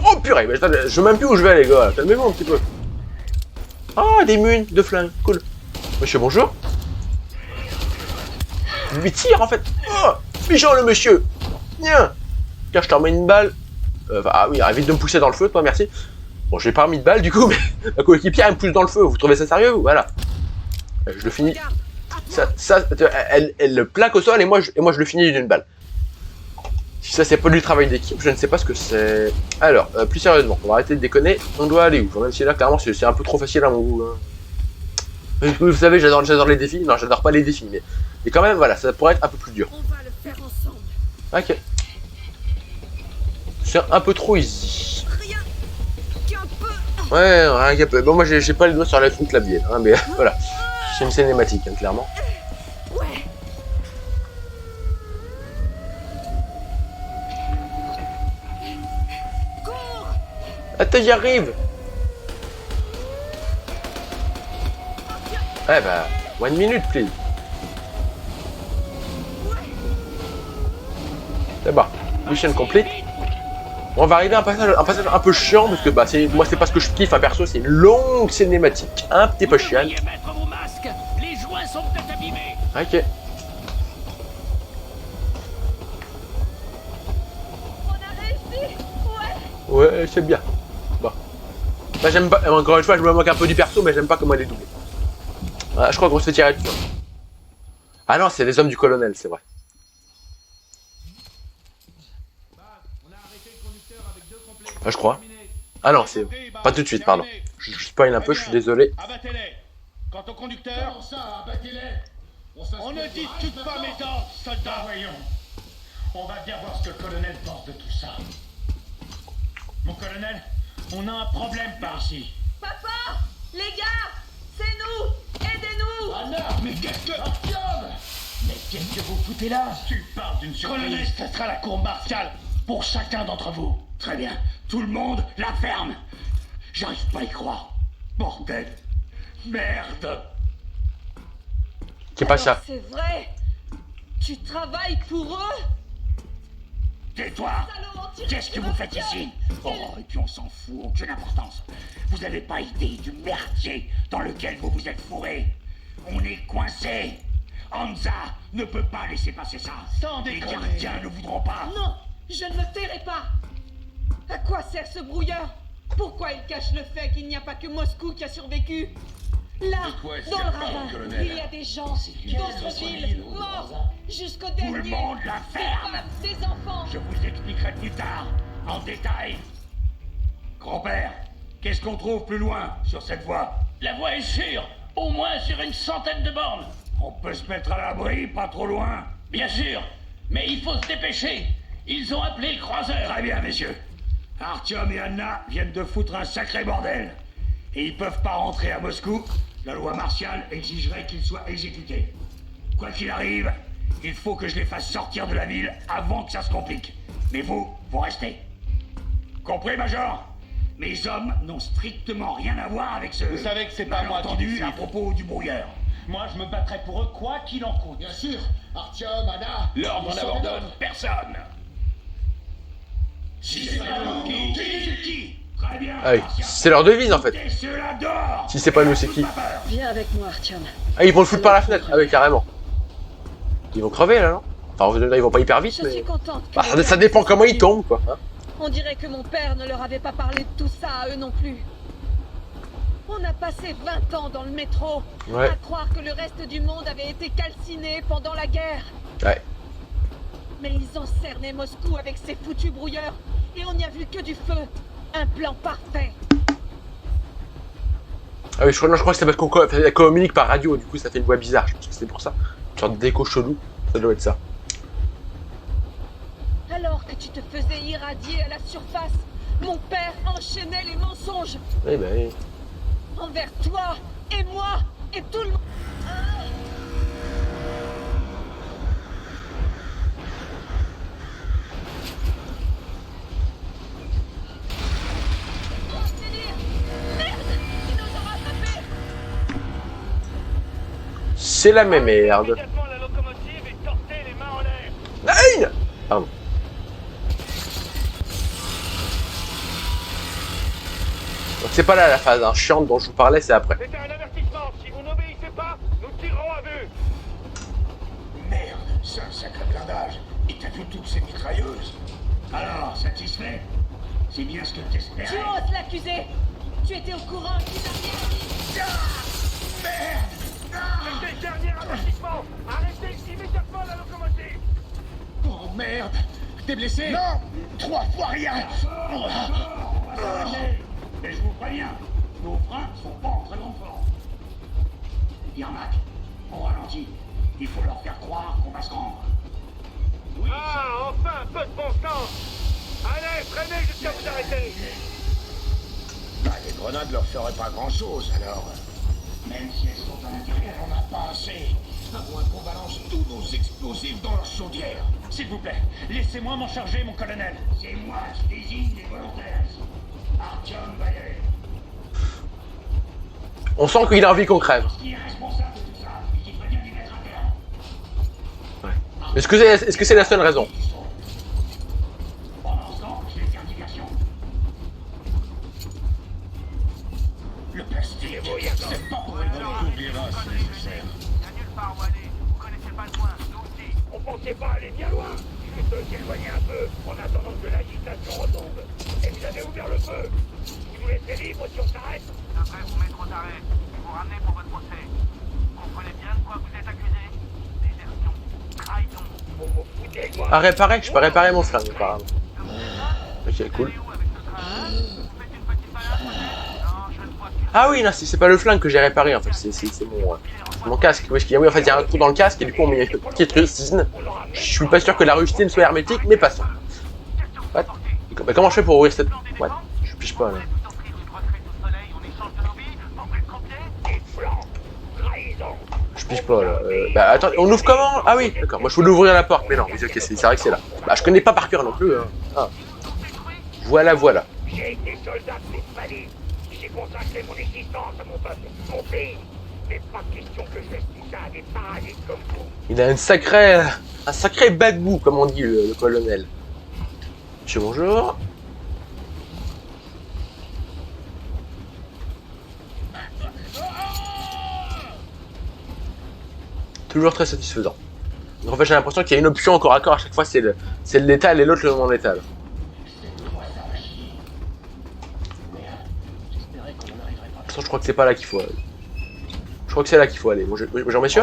Oh purée, mais je sais même plus où je vais les gars, calmez-vous un petit peu. Ah, des munes de flingues, cool. Monsieur, bonjour. Il lui tire en fait. Oh, méchant le monsieur. Tiens. Tiens, je t'en mets une balle. Ah oui, évite de me pousser dans le feu, toi, merci. Bon, j'ai pas remis de balle du coup, mais ma coéquipière elle me pousse dans le feu. Vous trouvez ça sérieux? Voilà. Je le finis. Elle le plaque au sol et moi je le finis d'une balle. Si ça c'est pas du travail d'équipe, je ne sais pas ce que c'est. Alors, plus sérieusement, on va arrêter de déconner. On doit aller où? Même si là, clairement, c'est un peu trop facile à mon goût. Hein. Vous savez, j'adore les défis. Non, j'adore pas les défis, mais quand même, voilà, ça pourrait être un peu plus dur. On va le faire ensemble. Ok. C'est un peu trop easy. Rien qu'un peu. Ouais, rien qu'un peu. Bon, moi, j'ai pas les doigts sur la fond clavier, hein, mais voilà. C'est une cinématique, hein, clairement. Ouais. Attends, j'y arrive. Ouais bah, 1 minute, please. C'est bon, mission complete. Bon, on va arriver à un passage un peu chiant parce que bah moi c'est pas ce que je kiffe, perso, c'est une longue cinématique, un petit peu chiant. Les joints sont peut-être abîmés. Ok. On a réussi. Ouais, c'est bien. Bon. Bah, j'aime pas, encore une fois, je me moque un peu du perso, mais j'aime pas comment elle est doublée. Ah, je crois qu'on se fait tirer dessus. Ah non, c'est les hommes du colonel, c'est vrai. Ah, je crois. Ah non, c'est pas tout de suite, pardon. Je spoil un peu, je suis désolé. Abattez-les. Quant au conducteur... Comment ça, abattez-les? On ne discute pas mes ordres, soldats. Voyons. On va bien voir ce que le colonel pense de tout ça. Mon colonel, on a un problème par ici. Papa, les gars, c'est nous. Aidez-nous. Ah non, mais qu'est-ce que... Artyom! Mais qu'est-ce que vous foutez là? Tu parles d'une surprise. Colonel, ce sera la cour martiale pour chacun d'entre vous. Très bien. Tout le monde, la ferme. J'arrive pas à y croire. Bordel. Merde. C'est pas ça. C'est vrai. Tu travailles pour eux? Tais-toi. Qu'est-ce que vous faites ici? Oh, et puis on s'en fout, aucune importance. Vous n'avez pas idée du merdier dans lequel vous vous êtes fourré. On est coincé. Hansa ne peut pas laisser passer ça. Les gardiens ne voudront pas. Non, je ne me tairai pas. À quoi sert ce brouilleur? Pourquoi il cache le fait qu'il n'y a pas que Moscou qui a survécu? Là, quoi dans le ça parle, ravin, colonel? il y a des gens d'autres villes morts jusqu'au dernier. Tout le monde la ferme. Des femmes, des enfants. Je vous expliquerai plus tard, en détail. Grand-père, qu'est-ce qu'on trouve plus loin sur cette voie? La voie est sûre, au moins sur une centaine de bornes. On peut se mettre à l'abri, pas trop loin. Bien sûr, mais il faut se dépêcher. Ils ont appelé le croiseur. Très bien, messieurs. Artyom et Anna viennent de foutre un sacré bordel. Et ils peuvent pas rentrer à Moscou. La loi martiale exigerait qu'ils soient exécutés. Quoi qu'il arrive, il faut que je les fasse sortir de la ville avant que ça se complique. Mais vous restez. Compris, Major? Mes hommes n'ont strictement rien à voir avec ce... Vous savez que c'est pas moi qui malentendu décide. à propos du brouilleur. Moi, je me battrai pour eux, quoi qu'il en coûte. Bien sûr, Artyom, Anna... L'ordre ils sont n'abandonne dedans. personne. Si c'est pas nous, qui? Très bien. Ah oui, c'est leur devise en fait. Et cela dort. Si c'est pas nous, c'est qui? Viens avec moi, Artyom. Ah, ils vont le foutre par la fenêtre. Ah oui, carrément. Ils vont crever là, non? Enfin, là, ils vont pas hyper vite, Je mais... suis contente. que Bah, les ça gens dépend soient comment ils sortis. tombent, quoi. Hein. On dirait que mon père ne leur avait pas parlé de tout ça à eux non plus. On a passé 20 ans dans le métro, Ouais. à croire que le reste du monde avait été calciné pendant la guerre. Ouais. Mais ils ont cerné Moscou avec ces foutus brouilleurs, et on n'y a vu que du feu. Un plan parfait. Ah oui, je crois que c'est parce qu'on communique par radio, du coup ça fait une voix bizarre, je pense que c'est pour ça. Une sorte d'écho chelou, ça doit être ça. Alors que tu te faisais irradier à la surface, mon père enchaînait les mensonges Oui, bah oui. envers toi et moi et tout le monde. C'est la même merde. Immédiatement la locomotive et sortez les mains en l'air. Nein! Pardon. Donc c'est pas là la phase hein, chiante dont je vous parlais, c'est après. C'était un avertissement. Si vous n'obéissez pas, nous tirerons à vue. Merde, c'est un sacré blindage. Et t'as vu toutes ces mitrailleuses. Alors, satisfait? C'est bien ce que Tu t'espérais. oses l'accuser. Tu étais au courant qu'il n'a rien dit. Merde! C'était le dernier avertissement. Arrêtez immédiatement la locomotive. Oh merde! T'es blessé? Non! 3 fois rien! Mais je vous préviens, nos freins sont pas en très grande forme. Yermak, on ralentit. Il faut leur faire croire qu'on va se rendre. Oui, Ah, enfin un peu de bon sens. Allez, freinez jusqu'à vous arrêter. bah, les grenades leur feraient pas grand-chose, alors. Même si elles sont à l'intérieur, on n'a pas assez. À moins qu'on balance tous nos explosifs dans leur chaudière. S'il vous plaît, laissez-moi m'en charger, mon colonel. C'est moi qui désigne les volontaires. Artyom va y aller. On sent qu'il a envie qu'on crève. Qui est responsable de tout ça et qui ferait bien d'y mettre un terme. Est-ce que c'est la seule raison? Pendant ce temps, je vais faire diversion. Le plastique, c'est pas pour une bonne oubliera, c'est nécessaire. On pensait pas aller bien loin. Il faut s'éloigner un peu en attendant que l'agitation retombe. Et vous avez ouvert le feu. Si vous laissez libre, si on s'arrête. Après vous mettre au arrêt, vous ramener pour votre procès. Vous comprenez bien de quoi vous êtes accusé? Désertion, trahison. Vous vous foutez de moi. À réparer, je peux réparer mon flingue apparemment. Ok, cool. Ah oui, non, c'est pas le flingue que j'ai réparé en fait, c'est mon casque. Oui, en fait, il y a un trou dans le casque et du coup on met une petite rustine. Je suis pas sûr que la rustine soit hermétique, mais passons. What? Bah, comment je fais pour ouvrir cette... What? Je pige pas là. Je pige pas là. Bah attends, on ouvre comment? Ah oui, d'accord. Moi je voulais ouvrir la porte, mais non, ok, c'est vrai que c'est là. Bah je connais pas par cœur non plus. Hein. Ah. Voilà, voilà. J'ai été soldat de l'Espagne. J'ai consacré mon existence à mon peuple, mon pays. Mais pas question que je laisse tout ça à des parasites comme vous. Il a un sacré bagou, comme on dit le colonel. Monsieur, bonjour. Toujours très satisfaisant. En fait, j'ai l'impression qu'il y a une option encore à corps à chaque fois, c'est le létal et l'autre le non létal. De toute façon, je crois que c'est pas là qu'il faut aller. Je crois que c'est là qu'il faut aller. Bonjour messieurs.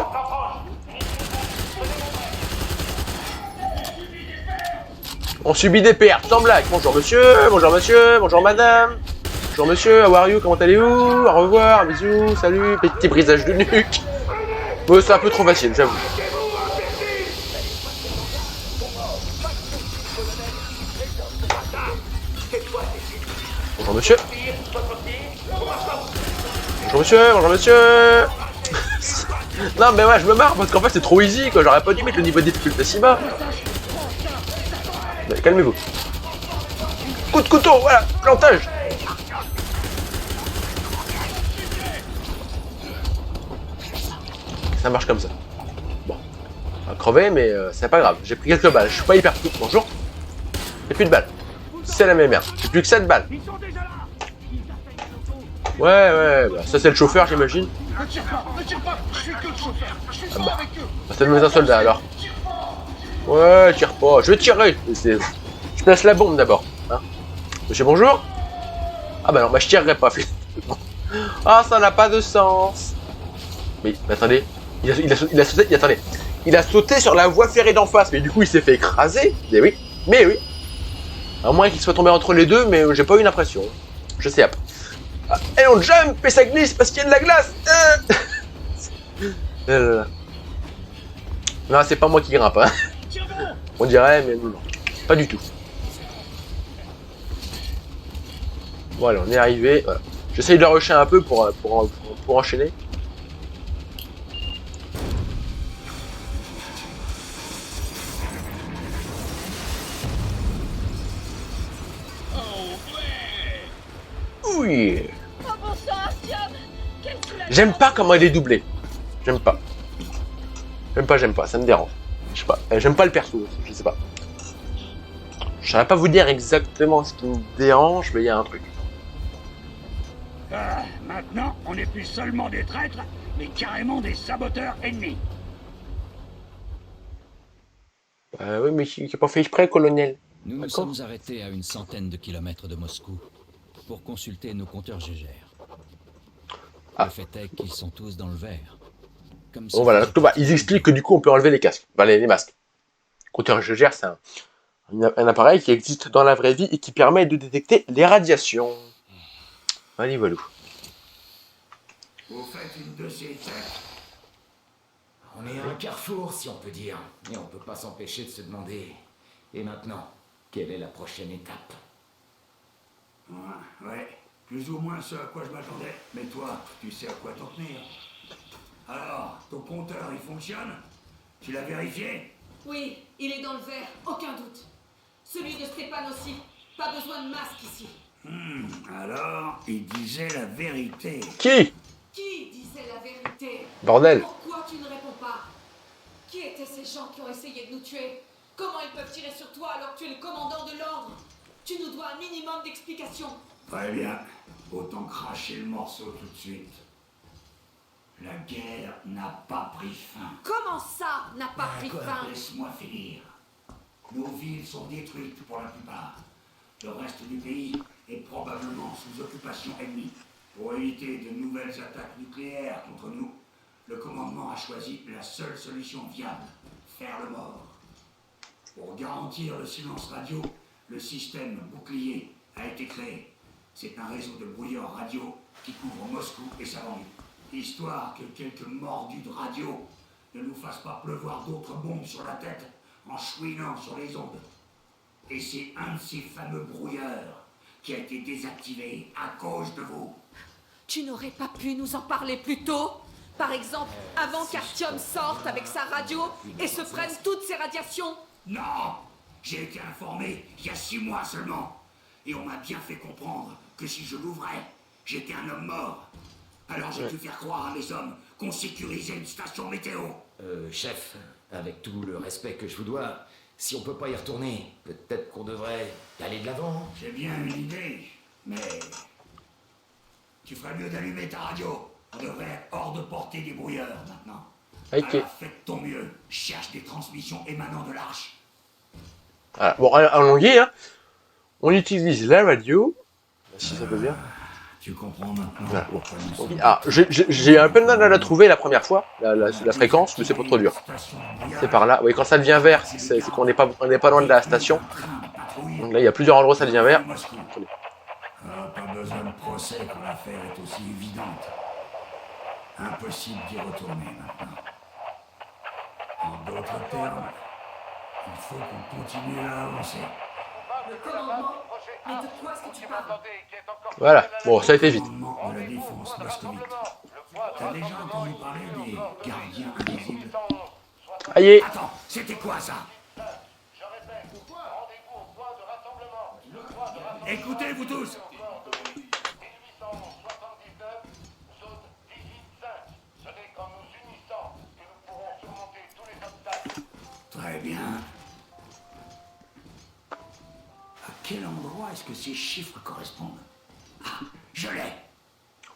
On subit des pertes, sans blague. Bonjour monsieur, bonjour madame. Bonjour monsieur, how are you, comment allez-vous? Au revoir, bisous, salut, petit brisage de nuque. Bon, c'est un peu trop facile, j'avoue. Bonjour monsieur. Bonjour monsieur. Non mais ouais, je me marre parce qu'en fait c'est trop easy quoi, j'aurais pas dû mettre le niveau de difficulté si bas. Mais calmez-vous. Coup de couteau, voilà, plantage. Ça marche comme ça. Bon, on va crever mais c'est pas grave, j'ai pris quelques balles, je suis pas hyper fou. Bonjour. J'ai plus de balles. C'est la même merde, j'ai plus que 7 balles. Ouais, bah, ça c'est le chauffeur j'imagine. Ne tire pas, je suis que le chauffeur, je suis pas avec eux. Bah, c'est un soldat alors. Ouais, tire pas, je vais tirer. Je place la bombe d'abord. Hein. Monsieur, bonjour. Ah bah non, bah je tirerai pas. Ah, ça n'a pas de sens. Mais attendez, il a sauté, attendez. Il a sauté sur la voie ferrée d'en face, mais du coup il s'est fait écraser. Mais oui. À moins qu'il soit tombé entre les deux, mais j'ai pas eu l'impression. Je sais pas. Ah, et on jump et ça glisse parce qu'il y a de la glace. Non, c'est pas moi qui grimpe. Hein. On dirait, mais non, pas du tout. Voilà, on est arrivé. Voilà. J'essaye de le rusher un peu pour enchaîner. Oui. J'aime pas comment elle est doublée. J'aime pas, ça me dérange. Je sais pas, j'aime pas le perso, je sais pas. Je saurais pas vous dire exactement ce qui me dérange, mais il y a un truc. Maintenant, on n'est plus seulement des traîtres, mais carrément des saboteurs ennemis. Oui, mais j'ai pas fait exprès, colonel. Nous nous sommes arrêtés à une centaine de kilomètres de Moscou pour consulter nos compteurs Gégère. Le fait est qu'ils sont tous dans le vert. Comme bon voilà, donc, ils expliquent que du coup on peut enlever les casques, les masques. Le compteur Gégère, c'est un appareil qui existe dans la vraie vie et qui permet de détecter les radiations. Allez, voilà. Vous faites une de ces têtes. On est à un carrefour, si on peut dire. Et on peut pas s'empêcher de se demander... Et maintenant, quelle est la prochaine étape? Ouais, plus ou moins ce à quoi je m'attendais. Mais toi, tu sais à quoi t'en tenir. Alors, ton compteur, il fonctionne? Tu l'as vérifié? Oui, il est dans le vert, aucun doute. Celui de Stéphane aussi. Pas besoin de masque ici. Alors, il disait la vérité. Qui disait la vérité? Bordel. Pourquoi tu ne réponds pas? Qui étaient ces gens qui ont essayé de nous tuer? Comment ils peuvent tirer sur toi alors que tu es le commandant de l'ordre? Tu nous dois un minimum d'explications. Très bien. Autant cracher le morceau tout de suite. La guerre n'a pas pris fin. Comment ça n'a pas pris fin? Laisse-moi finir. Nos villes sont détruites pour la plupart. Le reste du pays est probablement sous occupation ennemie. Pour éviter de nouvelles attaques nucléaires contre nous, le commandement a choisi la seule solution viable, faire le mort. Pour garantir le silence radio, le système bouclier a été créé. C'est un réseau de brouilleurs radio qui couvre Moscou et sa banlieue. Histoire que quelques mordus de radio ne nous fassent pas pleuvoir d'autres bombes sur la tête en chouinant sur les ondes. Et c'est un de ces fameux brouilleurs qui a été désactivé à cause de vous. Tu n'aurais pas pu nous en parler plus tôt? Par exemple, avant qu'Artyom sorte avec sa radio et se prenne toutes ces radiations? Non! J'ai été informé il y a 6 mois seulement. Et on m'a bien fait comprendre que si je l'ouvrais, j'étais un homme mort. Alors j'ai dû faire croire à mes hommes qu'on sécurisait une station météo. Chef, avec tout le respect que je vous dois, si on peut pas y retourner, peut-être qu'on devrait aller de l'avant. J'ai bien une idée, mais... Tu ferais mieux d'allumer ta radio. On devrait être hors de portée des brouilleurs maintenant. Ok. Alors faites ton mieux. Cherche des transmissions émanant de l'arche. Voilà. Bon, allons-y, hein. On utilise la radio, si ça peut bien. Tu comprends maintenant Voilà, bon. pourquoi nous sommes... Ah, j'ai un peu de mal à la trouver la première fois, la fréquence, mais c'est pas trop dur. C'est par là. Oui, quand ça devient vert, c'est qu'on n'est pas loin de la station. Donc là, il y a plusieurs endroits où ça devient vert. Pas besoin de procès quand l'affaire est aussi évidente. Impossible d'y retourner maintenant. En d'autres termes, il faut qu'on continue à avancer. Le commandement? Mais de quoi est-ce que tu parles? Voilà, bon, ça a été vite. De la défense moscovite. T'as déjà entendu parler des gardiens invisibles? Aïe. Attends, c'était quoi ça? Écoutez, vous tous! Très bien. À quel endroit est-ce que ces chiffres correspondent? Ah, je l'ai!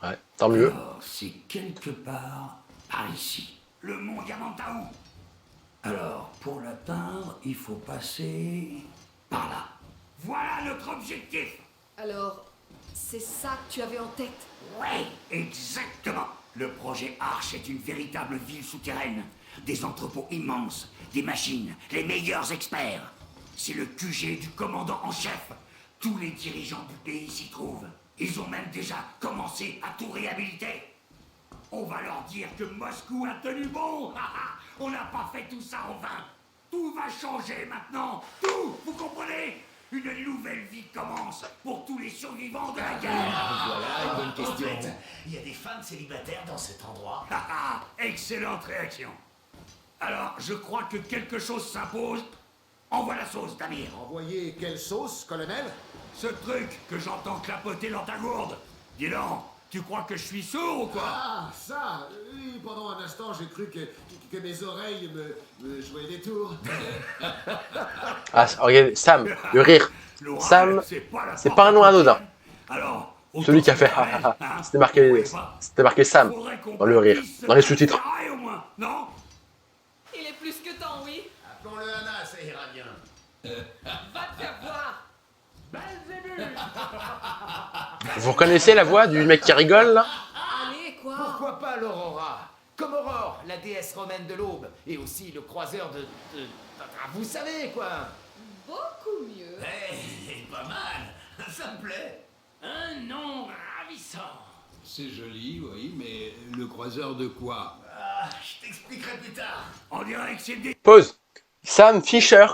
Ouais, tant mieux. Alors, c'est quelque part par ici. Le mont Diamantaou. Alors, pour l'atteindre, il faut passer par là. Voilà notre objectif! Alors, c'est ça que tu avais en tête? Oui, exactement. Le projet Arche est une véritable ville souterraine. Des entrepôts immenses, des machines, les meilleurs experts. C'est le QG du commandant en chef. Tous les dirigeants du pays s'y trouvent. Ils ont même déjà commencé à tout réhabiliter. On va leur dire que Moscou a tenu bon. On n'a pas fait tout ça en vain. Tout va changer maintenant. Tout, vous comprenez? Une nouvelle vie commence pour tous les survivants de la guerre. Voilà une bonne question. En fait, il y a des femmes célibataires dans cet endroit. Excellente réaction. Alors, je crois que quelque chose s'impose. Envoie la sauce, Damir. Envoyez quelle sauce, colonel? Ce truc que j'entends clapoter dans ta gourde. Dis donc, tu crois que je suis sourd ou quoi? Ah, ça. Oui, pendant un instant, j'ai cru que mes oreilles me jouaient des tours. Ah, regardez, Sam, le rire. Sam, c'est pas un nom anodin. Celui qui a fait c'était marqué Sam dans le rire, dans les sous-titres. Non? Il est plus que temps, oui. Appelons-le Anna, ça ira bien. Va te faire voir. Vous reconnaissez la voix du mec qui rigole là? Allez, quoi? Pourquoi pas l'Aurora? Comme Aurore, la déesse romaine de l'aube, et aussi le croiseur de... Vous savez quoi? Beaucoup mieux. Pas mal. Ça me plaît. Un nom ravissant. C'est joli, oui, mais le croiseur de quoi? Je t'expliquerai plus tard. On dirait que c'est des... Pause. Sam Fisher,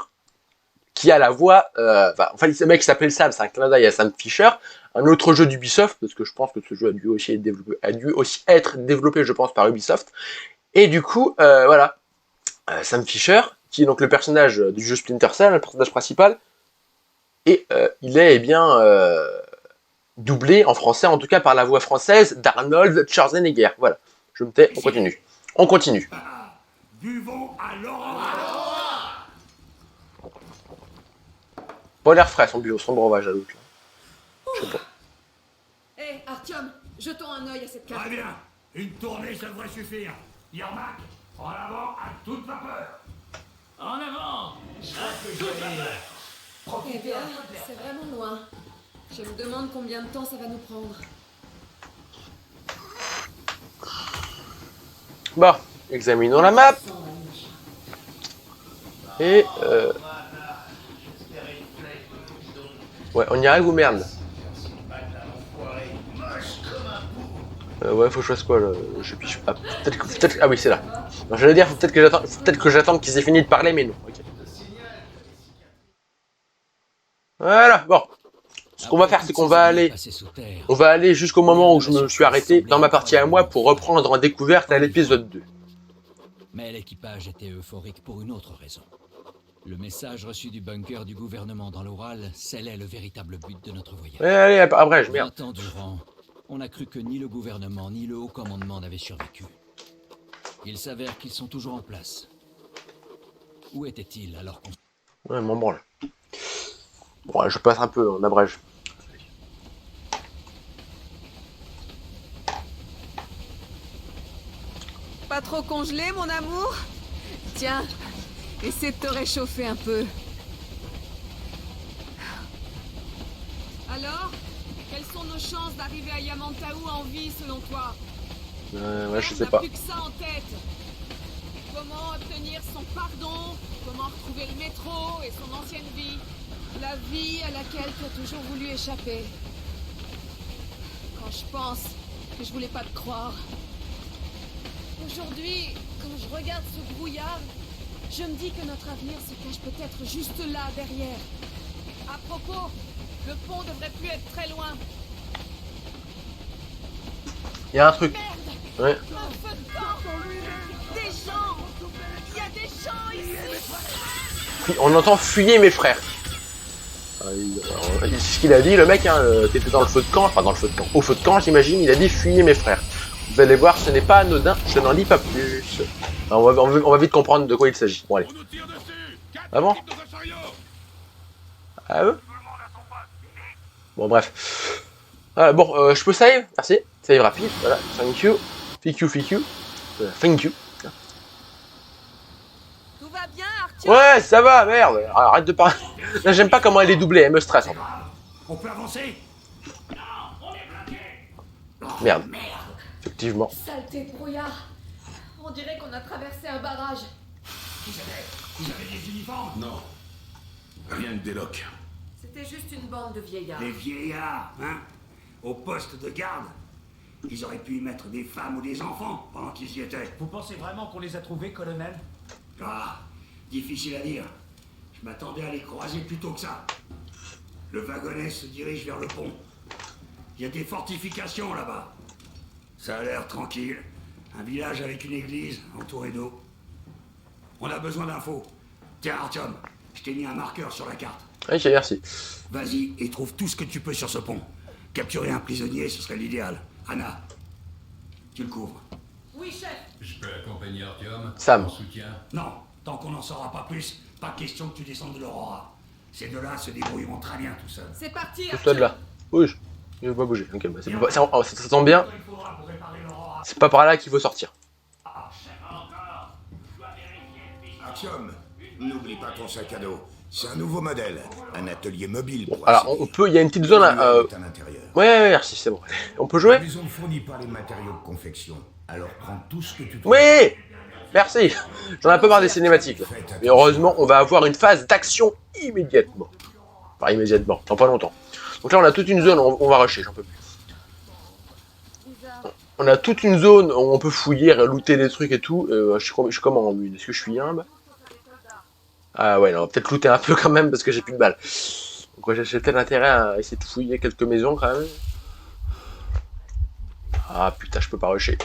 qui a la voix... enfin, ce mec qui s'appelle Sam, c'est un clin d'œil à Sam Fisher, un autre jeu d'Ubisoft, parce que je pense que ce jeu a dû aussi être développé, je pense, par Ubisoft. Et du coup, voilà, Sam Fisher, qui est donc le personnage du jeu Splinter Cell, le personnage principal, et il est bien doublé en français, en tout cas par la voix française d'Arnold Schwarzenegger. Voilà, je me tais, on continue. On continue. Buvons à l'Aurora. Pas l'air frais son breuvage à l'autre. Je sais pas. Hé, Artyom, jetons un œil à cette carte. Très bien. Une tournée, ça devrait suffire. Yermak, en avant à toute vapeur. En avant! Eh bien, c'est vraiment loin. Je me demande combien de temps ça va nous prendre. Bon, examinons la map. Et ouais, on y arrive ou merde? Ouais, faut que je fasse quoi là? Je piche. Ah, peut-être. Ah oui, c'est là. J'allais dire, faut peut-être que j'attende qu'ils aient fini de parler, mais non. Ok. Voilà. Bon. Ce qu'on va faire, c'est qu'on va aller. On va aller jusqu'au moment où je me suis arrêté dans ma partie à moi pour reprendre en découverte à l'épisode 2. Mais l'équipage était euphorique pour une autre raison. Le message reçu du bunker du gouvernement dans l'Oural scellait le véritable but de notre voyage. Allez, abrège, merde. 20 ans durant, on a cru que ni le gouvernement ni le haut commandement n'avaient survécu. Il s'avère qu'ils sont toujours en place. Où étaient-ils alors qu'on... Ouais, m'en branle. Bon, je passe un peu en abrège. Pas trop congelé, mon amour? Tiens, essaie de te réchauffer un peu. Alors, Quelles sont nos chances d'arriver à Yamantaou en vie, selon toi? Ouais, je sais On n'a pas. plus que ça en tête. Comment obtenir son pardon? Comment retrouver le métro et son ancienne vie? La vie à laquelle tu as toujours voulu échapper. Quand je pense que je voulais pas te croire. Aujourd'hui, quand je regarde ce brouillard, je me dis que notre avenir se cache peut-être juste là, derrière. À propos, le pont devrait plus être très loin. Il y a un truc. Ouais. Un feu de camp. Des gens. Il y a des gens ici. On entend fuyer mes frères. C'est ce qu'il a dit, le mec, hein, qui était dans le feu de camp, enfin dans le feu de camp, au feu de camp, j'imagine, il a dit fuyer mes frères. Vous allez voir, ce n'est pas anodin, je n'en dis pas plus. Alors, on va vite comprendre de quoi il s'agit. Bon, allez. Ah bon? Ah eux? Bon, bref. Voilà, bon, je peux save? Merci. Save rapide, voilà. Thank you. Thank you. Thank you. Tout va bien, Arthur? Ouais, ça va, merde. Arrête de parler. Là, j'aime pas comment elle est doublée, elle me stresse. En fait. On peut avancer? Merde. Effectivement. Saleté de brouillard. On dirait qu'on a traversé un barrage. Vous avez des uniformes? Non. Rien que des locs. C'était juste une bande de vieillards. Des vieillards, hein? Au poste de garde? Ils auraient pu y mettre des femmes ou des enfants pendant qu'ils y étaient. Vous pensez vraiment qu'on les a trouvés, colonel? Ah, difficile à dire. Je m'attendais à les croiser plus tôt que ça. Le wagonnet se dirige vers le pont. Il y a des fortifications là-bas. Ça a l'air tranquille. Un village avec une église entourée d'eau. On a besoin d'infos. Tiens, Artyom, je t'ai mis un marqueur sur la carte. Ok, merci. Vas-y et trouve tout ce que tu peux sur ce pont. Capturer un prisonnier, ce serait l'idéal. Anna, tu le couvres. Oui, chef. Je peux accompagner Artyom? Sam. En soutien? Non, tant qu'on n'en saura pas plus, pas question que tu descendes de l'Aurora. Ces deux-là se débrouilleront très bien tout seuls. C'est parti, Pousse-toi de là. Oui, je veux pas bouger. Ok, bah, ça tombe bien. C'est pas par là qu'il faut sortir. Artyom, n'oublie pas ton sac à dos. C'est un nouveau modèle. Un atelier mobile. Bon, alors, on peut. Il y a une petite zone là. Ouais, merci, c'est bon. On peut jouer? La maison ne fournit pas les matériaux de confection. Alors prends tout ce que tu trouves. Oui! Merci! J'en ai un peu marre des cinématiques. Là. Mais heureusement, on va avoir une phase d'action immédiatement. Enfin, immédiatement, dans pas longtemps. Donc là, on a toute une zone, on va rusher, j'en peux plus. On a toute une zone où on peut fouiller, looter des trucs et tout. Je suis comment en mune? Est-ce que je suis humble? Ah ouais, non, on va peut-être looter un peu quand même parce que j'ai plus de balles. Donc j'ai peut-être intérêt à essayer de fouiller quelques maisons quand même. Ah putain, je peux pas rusher.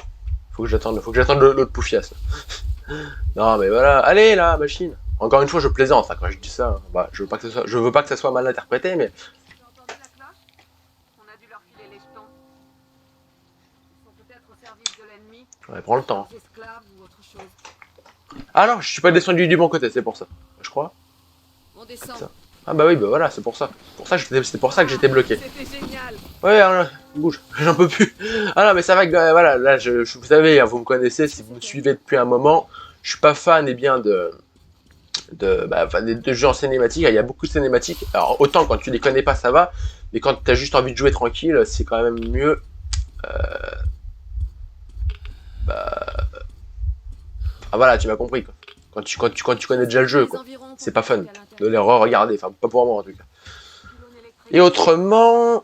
Faut que j'attende l'autre poufias. Non mais voilà, allez là, machine. Encore une fois, je plaisante hein, quand je dis ça. Hein. Bah, je veux pas que ça soit mal interprété, mais. On a dû leur filer les jetons. Ils sont peut-être au service de l'ennemi. Ouais, prends le temps. Esclaves ou autre chose. Ah non, je suis pas descendu du bon côté, c'est pour ça. Je crois. On descend. Ah bah oui, bah voilà, c'est pour ça. C'est pour ça que j'étais bloqué. C'était génial. Ouais, alors, bouge, j'en peux plus. Ah non, mais ça va, voilà, là, vous savez, hein, vous me connaissez, si vous me suivez depuis un moment, je suis pas fan, eh bien, de jeux en cinématique. Il y a beaucoup de cinématiques. Alors, autant quand tu les connais pas, ça va, mais quand tu as juste envie de jouer tranquille, c'est quand même mieux. Ah voilà, tu m'as compris, quoi. Quand tu connais déjà le jeu, quoi. C'est pas fun de les re-regarder, enfin pas pour moi en tout cas. Et autrement,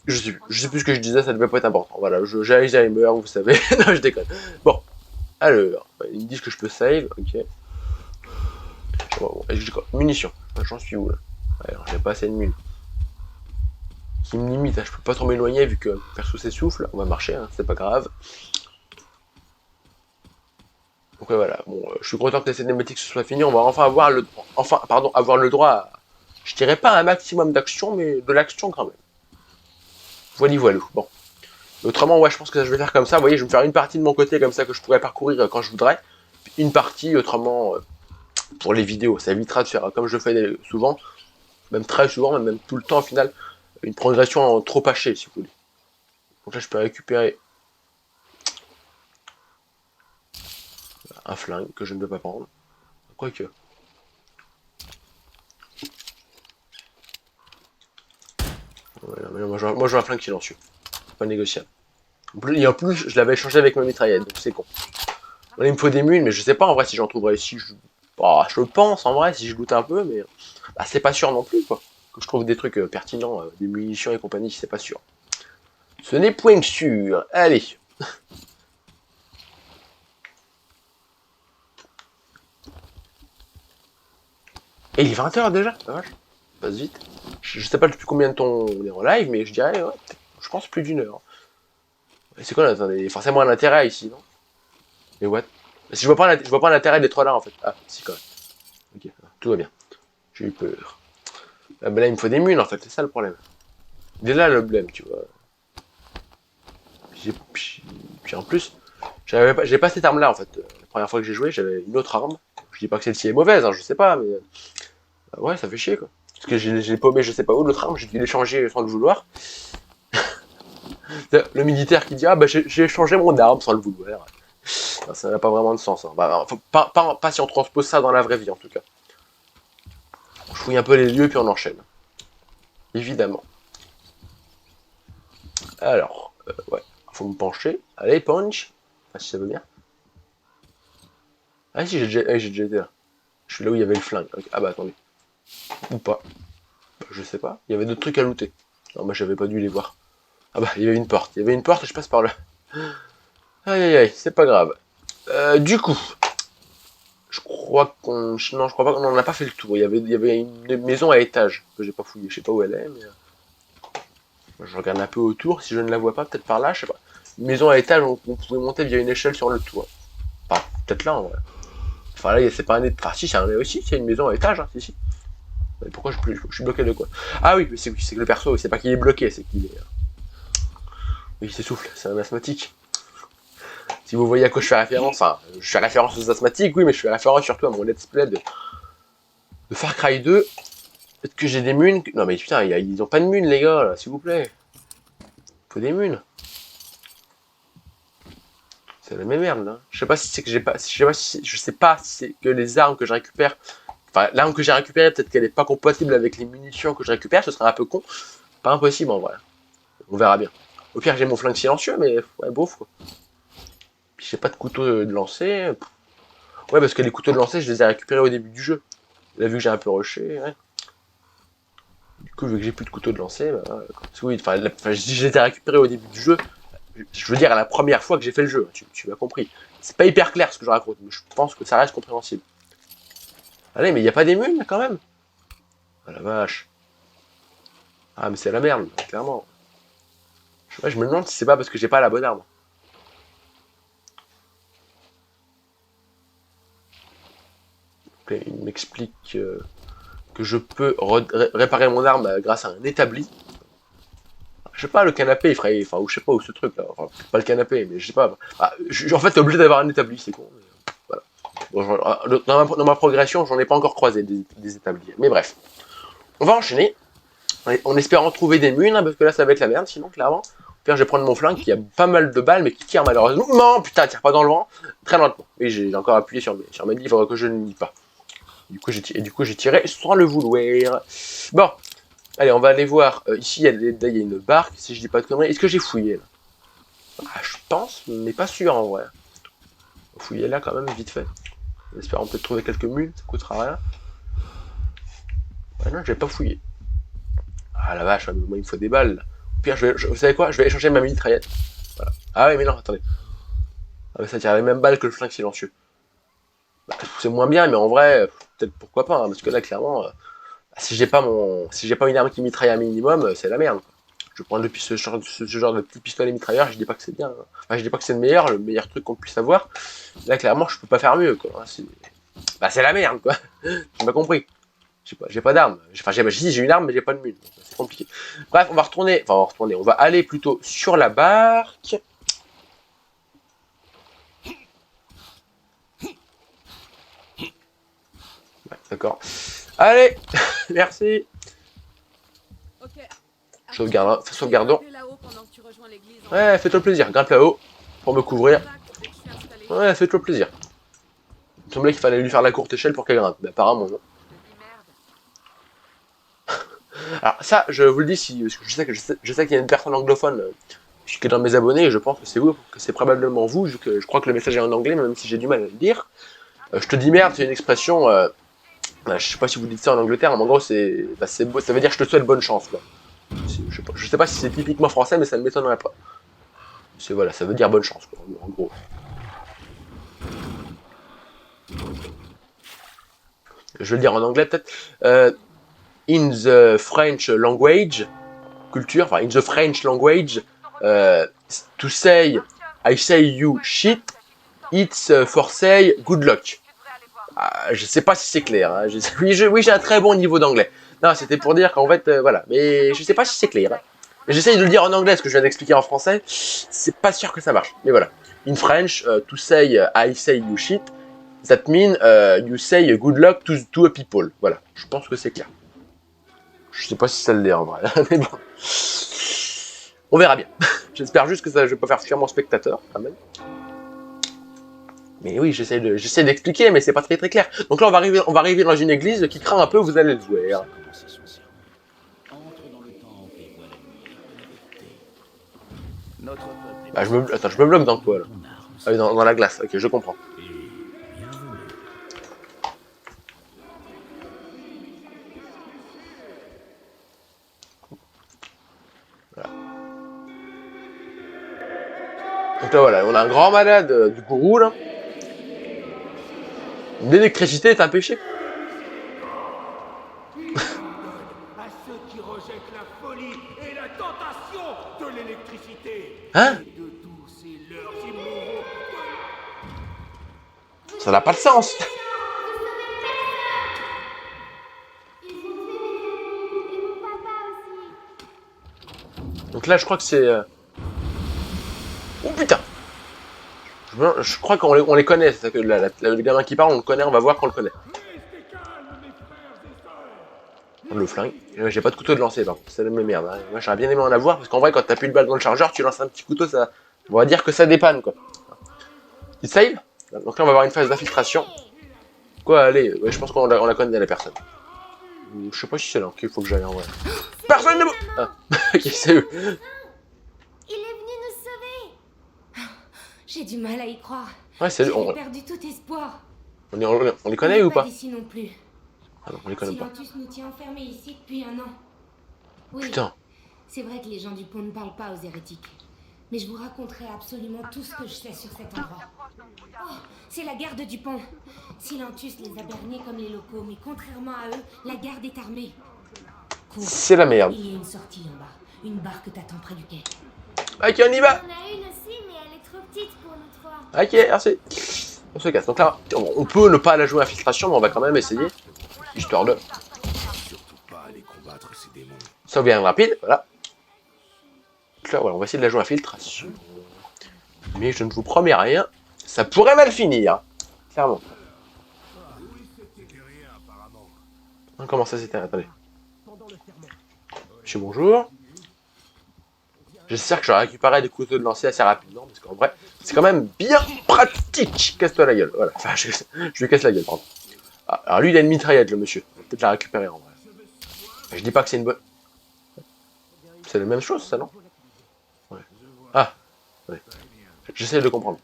je sais plus ce que je disais, ça devait pas être important. Voilà, j'ai Alzheimer, vous savez. Non, je déconne. Bon, alors, ils me disent que je peux save, ok. Bon, munitions, j'en suis où là? Alors, j'ai pas assez de mine. Qui me limite, hein. Je peux pas trop m'éloigner vu que perso s'essouffle. On va marcher, hein. C'est pas grave. Donc voilà, bon, je suis content que les cinématiques se soient finies, on va enfin avoir le droit à, je dirais pas un maximum d'action, mais de l'action quand même. Voilà. Bon. Autrement, ouais, je pense que je vais faire comme ça, vous voyez, je vais me faire une partie de mon côté comme ça que je pourrais parcourir quand je voudrais, une partie autrement pour les vidéos, ça évitera de faire comme je fais souvent, même très souvent, même tout le temps au final, une progression trop hachée si vous voulez. Donc là, je peux récupérer un flingue que je ne peux pas prendre. Quoique. Ouais, Moi, je veux un flingue silencieux. Pas négociable. Et en plus, je l'avais échangé avec ma mitraillette, donc c'est con. Là, il me faut des mules, mais je sais pas en vrai si j'en trouverai ici. Je pense en vrai si je loot un peu, mais bah, c'est pas sûr non plus quoi. Que je trouve des trucs pertinents, des munitions et compagnie, c'est pas sûr. Ce n'est point sûr. Allez. Et il est 20 h déjà, la vache. Passe vite. Je sais pas depuis combien de temps on est en live, mais je dirais, ouais, je pense plus d'1 heure. C'est quoi, attendez, forcément un intérêt ici, non? Mais what? Je vois pas l'intérêt d'être là en fait. Ah, si quand même. Ok, tout va bien. J'ai eu peur. Ah, ben là, il me faut des mules en fait, c'est ça le problème. Il est là le problème, tu vois. Puis en plus, j'ai pas cette arme là en fait. La première fois que j'ai joué, j'avais une autre arme. Je dis pas que celle-ci est mauvaise, hein, je sais pas, mais. Ouais, ça fait chier quoi. Parce que j'ai paumé, je sais pas où, l'autre arme, j'ai dû l'échanger sans le vouloir. Le militaire qui dit ah bah j'ai changé mon arme sans le vouloir. Ça n'a pas vraiment de sens. Hein. Bah, pas si on transpose ça dans la vraie vie en tout cas. Je fouille un peu les lieux puis on enchaîne. Évidemment. Alors, ouais, faut me pencher. Allez, punch. Ah, si ça veut bien. Ah si, j'ai déjà été là. Je suis là où il y avait le flingue. Okay. Ah bah attendez. Ou pas. Bah, je sais pas. Il y avait d'autres trucs à looter. Non, bah j'avais pas dû les voir. Ah bah, il y avait une porte. Il y avait une porte et je passe par là. Aïe aïe aïe, c'est pas grave. Du coup, je crois qu'on... Non, je crois pas qu'on en a pas fait le tour. Il y avait une maison à étage que j'ai pas fouillé. Je sais pas où elle est, mais... Je regarde un peu autour. Si je ne la vois pas, peut-être par là, je sais pas. Une maison à étage, on pouvait monter via une échelle sur le toit. Enfin, peut-être là, en vrai. Enfin, là, c'est pas un... Enfin, si, c'est une maison à étage, hein, si. Mais pourquoi je suis bloqué de quoi? Ah oui, c'est que le perso, c'est pas qu'il est bloqué, c'est qu'il est... Oui, il s'essouffle, c'est un asthmatique. Si vous voyez à quoi je fais référence, enfin, je fais référence aux asthmatiques, oui, mais je fais référence surtout à mon let's play de Far Cry 2. Peut-être que j'ai des munes. Non mais putain, ils ont pas de munes les gars, là, s'il vous plaît. Faut des munes. C'est la même merde là. Je sais pas si c'est que j'ai pas. Je sais pas si c'est que les armes que je récupère. Enfin, l'arme que j'ai récupérée, peut-être qu'elle est pas compatible avec les munitions que je récupère, ce serait un peu con. Pas impossible en vrai. On verra bien. Au pire, j'ai mon flingue silencieux, mais ouais, bof quoi. Puis j'ai pas de couteau de lancer. Ouais, parce que les couteaux de lancer, je les ai récupérés au début du jeu. Là, vu que j'ai un peu rushé, ouais. Du coup, vu que j'ai plus de couteau de lancer, bah, oui, enfin, je les ai récupérés au début du jeu. Je veux dire, à la première fois que j'ai fait le jeu, tu m'as compris. C'est pas hyper clair ce que je raconte, mais je pense que ça reste compréhensible. Allez, mais il n'y a pas des mules, là, quand même. Ah la vache. Ah, mais c'est la merde, clairement. Je me demande si c'est pas parce que j'ai pas la bonne arme. Okay, il m'explique que je peux réparer mon arme grâce à un établi. Je sais pas, le canapé, il ferait... Enfin, ou je sais pas où ce truc là. Enfin, pas le canapé, mais je sais pas. Ah, en fait, t'es obligé d'avoir un établi, c'est con. Voilà. Bon, dans ma progression, j'en ai pas encore croisé des établis. Mais bref. On va enchaîner. En espérant trouver des munes, hein, parce que là, ça va être la merde, sinon, clairement. Puis je vais prendre mon flingue qui a pas mal de balles, mais qui tire malheureusement. Non, putain, tire pas dans le vent. Très lentement. Et j'ai encore appuyé sur mes livres que je ne lis pas. Du coup, j'ai tiré sans le vouloir. Bon. Allez, on va aller voir. Ici, il y a une barque, si je dis pas de conneries. Est-ce que j'ai fouillé, là? Ah, je pense, mais pas sûr, en vrai. On va fouiller là, quand même, vite fait. En espérant peut-être trouver quelques mules, ça coûtera rien. Ah non, j'ai pas fouillé. Ah la vache, moi, il me faut des balles, là. Au pire, vous savez quoi? Je vais échanger ma mitraillette. Voilà. Ah ouais, mais non, attendez. Ah, mais ça tire les mêmes balles que le flingue silencieux. Bah, c'est moins bien, mais en vrai, peut-être pourquoi pas, hein, parce que là, clairement... Si j'ai pas une arme qui mitraille un minimum, c'est la merde. Je prends ce genre de petit pistolet mitrailleur, je dis pas que c'est bien. Hein. Enfin, je dis pas que c'est le meilleur truc qu'on puisse avoir. Là, clairement, je peux pas faire mieux, quoi. Bah, c'est la merde, quoi. Tu m'as compris. J'ai pas d'arme. Enfin, j'ai une arme, mais j'ai pas de mule. C'est compliqué. Bref, on va retourner. Enfin, on va aller plutôt sur la barque. Ouais, d'accord. Allez, merci. Okay. Sauvegardons. Ouais, fais-toi plaisir, grimpe là-haut pour me couvrir. Ouais, fais-toi plaisir. Il me semblait qu'il fallait lui faire la courte échelle pour qu'elle grimpe, mais apparemment non. Alors ça, je vous le dis, si, parce que je sais qu'il y a une personne anglophone qui est dans mes abonnés, et je pense que c'est vous, que c'est probablement vous, vu que je crois que le message est en anglais, même si j'ai du mal à le dire. Je te dis merde, c'est une expression, je sais pas si vous dites ça en Angleterre, mais en gros, ça veut dire je te souhaite bonne chance, quoi. Je sais pas si c'est typiquement français, mais ça ne m'étonnerait pas. Voilà, ça veut dire bonne chance, quoi, en gros. Je vais le dire en anglais, peut-être. In the French language, culture, enfin, in the French language, to say, I say you shit, it's for say good luck. Je sais pas si c'est clair, hein. Oui, j'ai un très bon niveau d'anglais. Non, c'était pour dire qu'en fait, voilà, mais je sais pas si c'est clair. Hein. J'essaye de le dire en anglais, ce que je viens d'expliquer en français, c'est pas sûr que ça marche, mais voilà. In French, to say, I say you shit, that mean, you say good luck to a people. Voilà, je pense que c'est clair. Je sais pas si ça l'est en vrai, mais bon. On verra bien. J'espère juste que ça, je vais pas faire fuir mon spectateur, quand même. Mais oui, j'essaie d'expliquer, mais c'est pas très clair. Donc là, on va arriver dans une église qui craint un peu, vous allez le voir. Bah, attends, je me bloque dans quoi, là? Ah oui, dans la glace, ok, je comprends. Voilà. Donc là, voilà, on a un grand malade du gourou, là. L'électricité est un péché. À ceux qui rejettent la folie et la tentation de l'électricité. Hein? De tous et leurs immoraux. Ça n'a pas de sens. Donc là, je crois que c'est... Oh putain! Je crois qu'on les connaît, c'est que le gamin qui parle, on le connaît, on va voir qu'on le connaît. Le flingue. J'ai pas de couteau de lancer, par contre, c'est la même merde. Hein. Moi, j'aurais bien aimé en avoir, parce qu'en vrai, quand t'as plus de balle dans le chargeur, tu lances un petit couteau, ça... On va dire que ça dépanne, quoi. Il save. Donc là, on va avoir une phase d'infiltration. Quoi, allez, ouais, je pense qu'on la connaît, la personne. Je sais pas si c'est là qu'il faut que j'aille en vrai. Personne ne... Ah, ok, c'est eux. Il est venu nous sauver. J'ai du mal à y croire. Ouais, c'est eux. J'ai perdu tout espoir. On les connaît ou pas? Ici non plus. Ah non, on les connaît pas. Silentus nous tient enfermés ici depuis 1 an. Oui, putain. C'est vrai que les gens du pont ne parlent pas aux hérétiques. Mais je vous raconterai absolument tout ce que je sais sur cet endroit. Oh, c'est la garde du pont. Silentus les a bernés comme les locaux, mais contrairement à eux, la garde est armée. C'est la merde. Il y a une sortie en bas. Une barque t'attend près du quai. Ok, on y va. On a une aussi, mais elle est trop petite pour nous 3. Ok, merci. On se casse. Donc là, on peut ne pas la jouer infiltration, mais on va quand même essayer. Histoire de... Surtout pas aller combattre ces démons. Sauvegarde rapide, voilà. Donc là, voilà, on va essayer de la jouer infiltration. Mais je ne vous promets rien. Ça pourrait mal finir. Clairement. Comment ça s'était... Attendez. Monsieur, bonjour. J'espère que j'aurai récupéré des couteaux de lancer assez rapidement, parce qu'en vrai, c'est quand même bien pratique. Casse-toi la gueule, voilà. Enfin, je lui casse la gueule, pardon. Ah, alors lui, il a une mitraillette, le monsieur. On va peut-être la récupérer, en vrai. Je dis pas que c'est une bonne... C'est la même chose, ça, non? Ouais. Ah, ouais. J'essaie de comprendre.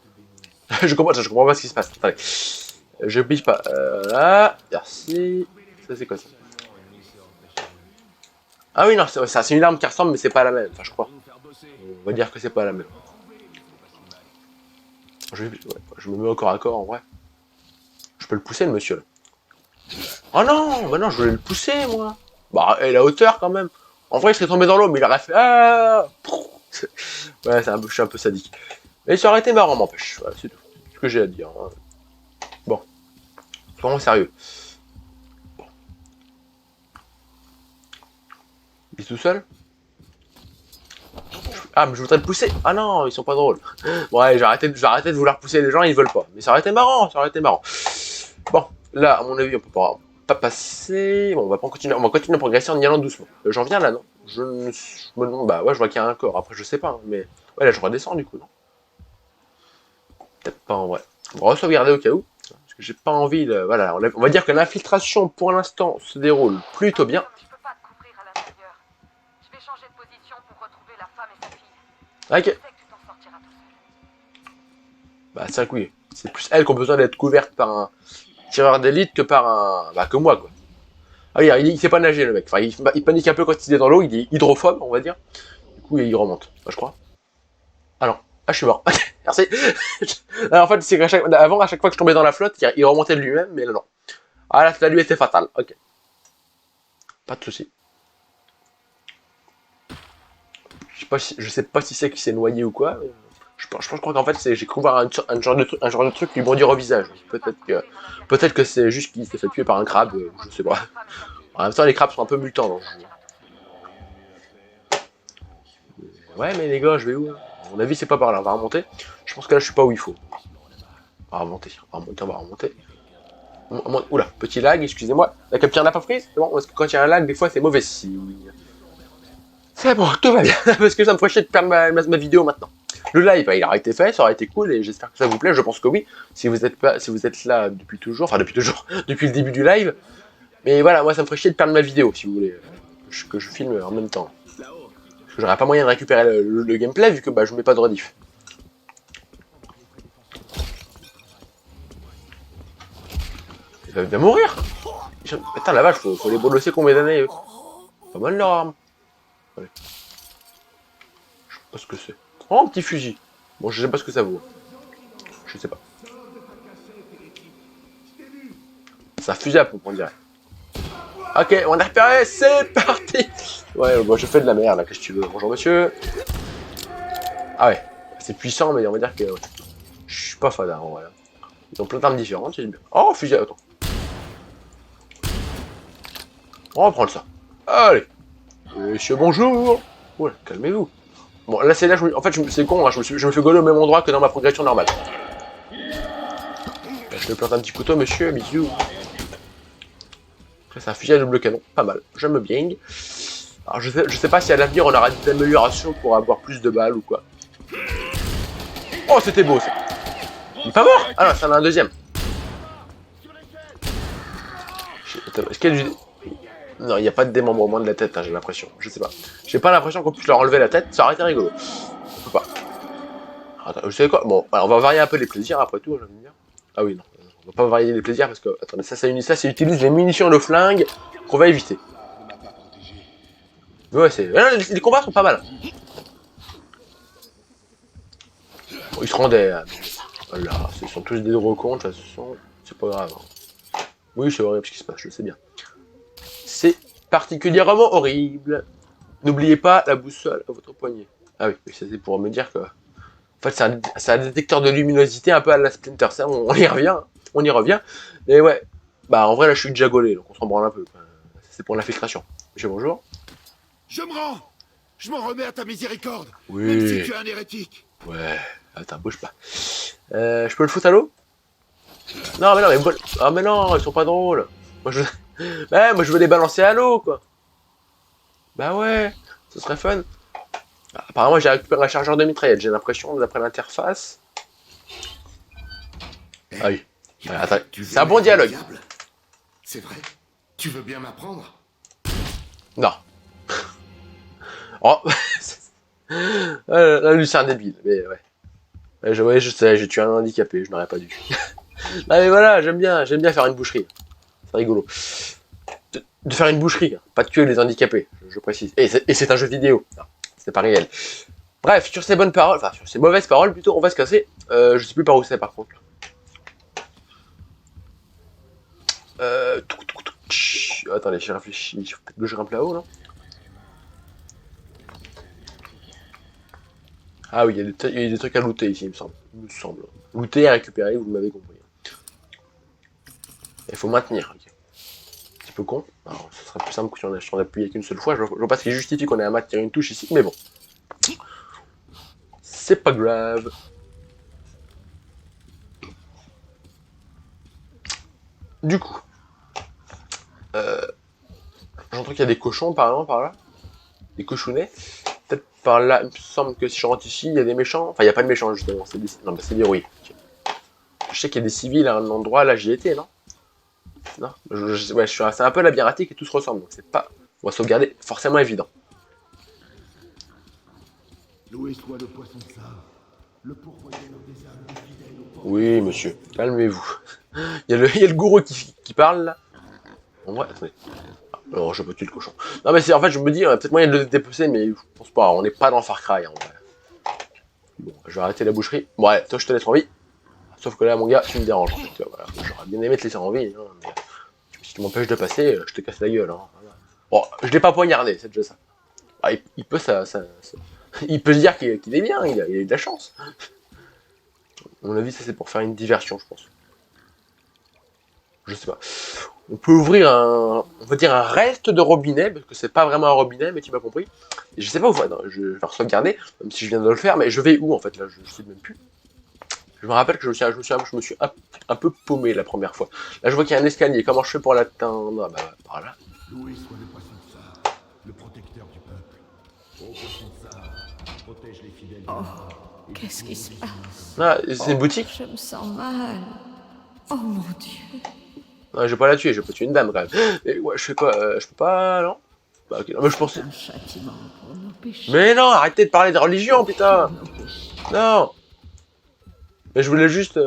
je comprends pas ce qui se passe. Attendez. Je bouge pas. Là, merci. Ça, c'est quoi, ça? Ah oui, non, c'est une arme qui ressemble, mais c'est pas la même. Enfin, je crois. On va dire que c'est pas la même. Je me mets au corps à corps, en vrai. Je peux le pousser, le monsieur, là. Oh non, bah non, je voulais le pousser, moi. Bah, et la hauteur, quand même. En vrai, il serait tombé dans l'eau, mais il aurait fait... Ah ouais, je suis un peu sadique. Mais ça aurait été marrant, m'empêche. Voilà, c'est tout. C'est ce que j'ai à dire. Hein. Bon. Soyons sérieux. Bon. Il est tout seul? Ah, mais je voudrais le pousser. Ah non, ils sont pas drôles. Ouais, j'ai arrêté de vouloir pousser les gens, ils veulent pas. Mais ça aurait été marrant, ça aurait été marrant. Bon, là, à mon avis, on peut pas passer. Bon, on va continuer à progresser en y allant doucement. J'en viens là, non? Je me demande, bah ouais, je vois qu'il y a un corps. Après, je sais pas, hein, mais... Ouais, là, je redescends, du coup, non? Peut-être pas, en vrai. On va sauvegarder au cas où. Parce que j'ai pas envie de... Voilà, on va dire que l'infiltration, pour l'instant, se déroule plutôt bien. Je peux pas te couvrir à l'intérieur. Ok. Bah c'est vrai que oui. C'est plus elle qui a besoin d'être couverte par un tireur d'élite que par un... Bah que moi quoi. Ah oui, il sait pas nager le mec. Enfin, il panique un peu quand il est dans l'eau, il est hydrophobe, on va dire. Du coup, il remonte, je crois. Ah non. Ah, je suis mort. Merci. Alors, en fait, c'est avant, à chaque fois que je tombais dans la flotte, il remontait de lui-même, mais là, non. Ah, là, ça lui était fatal. Ok. Pas de soucis. Je sais pas si c'est qu'il s'est noyé ou quoi. Mais je crois qu'en fait, j'ai cru voir un genre de truc lui bondir au visage. Peut-être que c'est juste qu'il s'est fait tuer par un crabe, je sais pas. En même temps, les crabes sont un peu mutants. Donc... Ouais, mais les gars, je vais où? À mon avis, c'est pas par là. On va remonter. Je pense que là, je suis pas où il faut. On va remonter. On va remonter. Oula, petit lag, excusez-moi. La capture n'a pas prise. C'est bon, parce que quand il y a un lag, des fois, c'est mauvais signe. C'est bon, tout va bien. Parce que ça me ferait chier de perdre ma vidéo maintenant. Le live, il aurait été fait, ça aurait été cool, et j'espère que ça vous plaît. Je pense que oui. Si vous êtes là depuis toujours, enfin depuis toujours, depuis le début du live. Mais voilà, moi, ça me ferait chier de perdre ma vidéo, si vous voulez, que je filme en même temps. Parce que j'aurais pas moyen de récupérer le gameplay, vu que bah, je mets pas de rediff. Il va bien mourir. Putain, la vache, faut les bolosser combien d'années, eux. Pas mal leur arme. Allez. Je sais pas ce que c'est. Oh, un petit fusil. Bon, je sais pas ce que ça vaut. Je sais pas. C'est un fusil à pompe, on dirait. Ok, on a repéré, c'est parti. Ouais, bon, je fais de la merde, là, qu'est-ce que tu veux. Bonjour, monsieur. Ah ouais, c'est puissant, mais on va dire que... Ouais. Je suis pas fan, en vrai. Ils ont plein d'armes différentes, c'est bien. Oh, fusil, attends. On va prendre ça. Allez. Monsieur, bonjour. Ouais, calmez-vous. Bon, là, c'est là, en fait, c'est con, hein, je me fais gauler au même endroit que dans ma progression normale. Là, je me plante un petit couteau, monsieur, bisous. Après, c'est un fusil à double canon, pas mal, j'aime bien. Alors, je sais pas si à l'avenir, on aura des améliorations pour avoir plus de balles ou quoi. Oh, c'était beau, ça. Il est pas mort. Ah non, ça en a un deuxième. Est-ce qu'il y a du... Non, il n'y a pas de démembrement de la tête, hein, j'ai l'impression. Je sais pas. J'ai pas l'impression qu'on puisse leur enlever la tête, ça aurait été rigolo. On peut pas. Attends, vous savez quoi? Bon, on va varier un peu les plaisirs après tout, j'ai envie de dire. Ah oui, non. On va pas varier les plaisirs parce que... Attendez, ça utilise les munitions de flingue qu'on va éviter. Mais ouais, c'est... Les combats sont pas mal. Bon, ils se rendaient... Voilà, ce sont tous des gros cons, de toute façon. C'est pas grave. Oui, c'est horrible ce qui se passe, je le sais bien. C'est particulièrement horrible. N'oubliez pas la boussole à votre poignet. Ah oui, c'est pour me dire que... En fait, c'est un détecteur de luminosité un peu à la Splinter Cell, on y revient. Mais ouais, bah en vrai là je suis déjà gaulé, donc on s'en branle un peu. C'est pour l'infiltration. Monsieur, bonjour. Je me rends. Je m'en remets à ta miséricorde. Oui. Même si tu es un hérétique. Ouais, attends, bouge pas. Je peux le foutre à l'eau? Non, mais non, mais... Ah mais non, ils sont pas drôles. Moi je... Ouais, moi je veux les balancer à l'eau, quoi. Bah ouais, ce serait fun. Apparemment, j'ai récupéré un chargeur de mitraillette, j'ai l'impression, d'après l'interface. Ah oui. Attends, c'est un bon dialogue. C'est vrai? Tu veux bien m'apprendre? Non. Oh. Là, lui, c'est un débile, mais ouais. Je sais, j'ai tué un handicapé, je n'aurais pas dû. Ah mais voilà, j'aime bien faire une boucherie. C'est rigolo. De faire une boucherie, pas de tuer les handicapés, je précise. Et c'est un jeu vidéo, c'est pas réel. Bref, sur ces bonnes paroles, enfin sur ces mauvaises paroles plutôt, on va se casser. Je sais plus par où c'est par contre. Attendez, j'ai réfléchi. Peut-être que je grimpe là-haut, non? Ah oui, il y a des trucs à looter ici, il me semble. Looter et récupérer, vous m'avez compris. Il faut maintenir. Okay. Un petit peu con. Alors, ce serait plus simple que si on appuyait qu'une seule fois. Je vois pas ce qui justifie qu'on ait à maintenir une touche ici, mais bon. C'est pas grave. Du coup. J'entends qu'il y a des cochons apparemment par là. Des cochonnets. Peut-être par là, il me semble que si je rentre ici, il y a des méchants. Enfin, il n'y a pas de méchants justement. Non, bah, c'est des rouilles. Okay. Je sais qu'il y a des civils à un endroit, là j'y étais, non? Non, ouais, c'est un peu labyrinthique et tout se ressemble, donc c'est pas... On va sauvegarder, forcément évident. Loué soit le poisson de ça. Le pourvoyeur des âmes des fidèles au port. Oui, monsieur, calmez-vous. Il y a le gourou qui parle, là. En vrai, attendez. Alors, je peux tuer le cochon. Non, mais c'est en fait, je me dis, peut-être moyen de le dépecer, mais je pense pas. On n'est pas dans Far Cry, en vrai. Bon, je vais arrêter la boucherie. Bon, ouais, toi, je te laisse en vie. Sauf que là, mon gars, tu me déranges. En fait. Voilà. J'aurais bien aimé te laisser en vie, hein, mais si tu m'empêches de passer, je te casse la gueule. Hein. Voilà. Bon, je l'ai pas poignardé, c'est déjà ça. Ah, il peut il peut se dire qu'il est bien, il a eu de la chance. À mon avis, ça c'est pour faire une diversion, je pense. Je sais pas. On peut ouvrir on va dire un reste de robinet, parce que c'est pas vraiment un robinet, mais tu m'as compris. Et je sais pas où, non, je vais sauvegarder, même si je viens de le faire, mais je vais où en fait là, je sais même plus. Je me rappelle que je me suis un peu paumé la première fois. Là je vois qu'il y a un escalier, comment je fais pour l'atteindre? Ah bah par là. Loué soit le poisson de ça, le protecteur du peuple. Ô poisson de ça, protège les fidèles. Oh, qu'est-ce qui se passe? Ah, c'est une boutique? Je me sens mal. Oh mon Dieu. Non, je vais pas la tuer, je vais pas tuer une dame quand même. Et ouais, je fais quoi? Je peux pas, non? Bah ok, non mais je pensais... Un châtiment pour nos péchés. Mais non, arrêtez de parler de religion, putain! Non! Mais je voulais juste...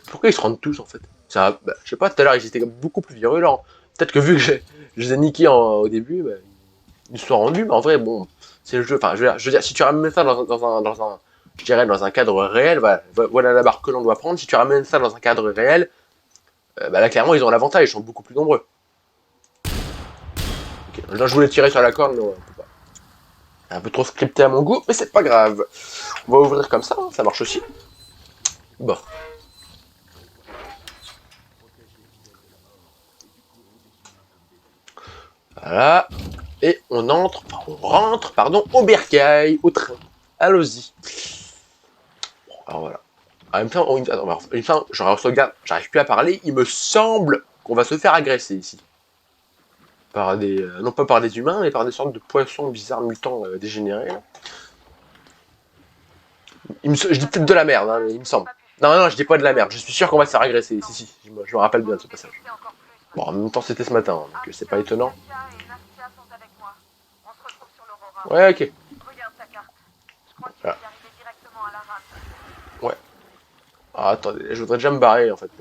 Pourquoi ils se rendent tous en fait? Bah, je sais pas, tout à l'heure ils étaient beaucoup plus virulents. Peut-être que vu que je les ai niqués au début, bah, ils se sont rendus, mais en vrai, bon, c'est le jeu. Enfin, je veux dire, si tu ramènes ça je dirais dans un cadre réel, voilà la barre que l'on doit prendre. Si tu ramènes ça dans un cadre réel, bah là clairement ils ont l'avantage, ils sont beaucoup plus nombreux. Ok, là je voulais tirer sur la corde, mais on peut pas. Un peu trop scripté à mon goût, mais c'est pas grave. On va ouvrir comme ça, hein, ça marche aussi. Bon. Voilà. Et on rentre, pardon, au bercail, au train. Allons-y. Bon, alors voilà. En même temps, j'arrive plus à parler, il me semble qu'on va se faire agresser ici. Par des... non pas par des humains, mais par des sortes de poissons bizarres, mutants, dégénérés. Là. Je dis peut-être de la merde, hein, mais il me semble. Non, je dis pas de la merde, je suis sûr qu'on va se faire agresser. Si, je me rappelle bien de ce passage. Bon, en même temps, c'était ce matin, donc c'est pas étonnant. Ouais, ok. Voilà. Ouais. Ah, attendez, je voudrais déjà me barrer, en fait.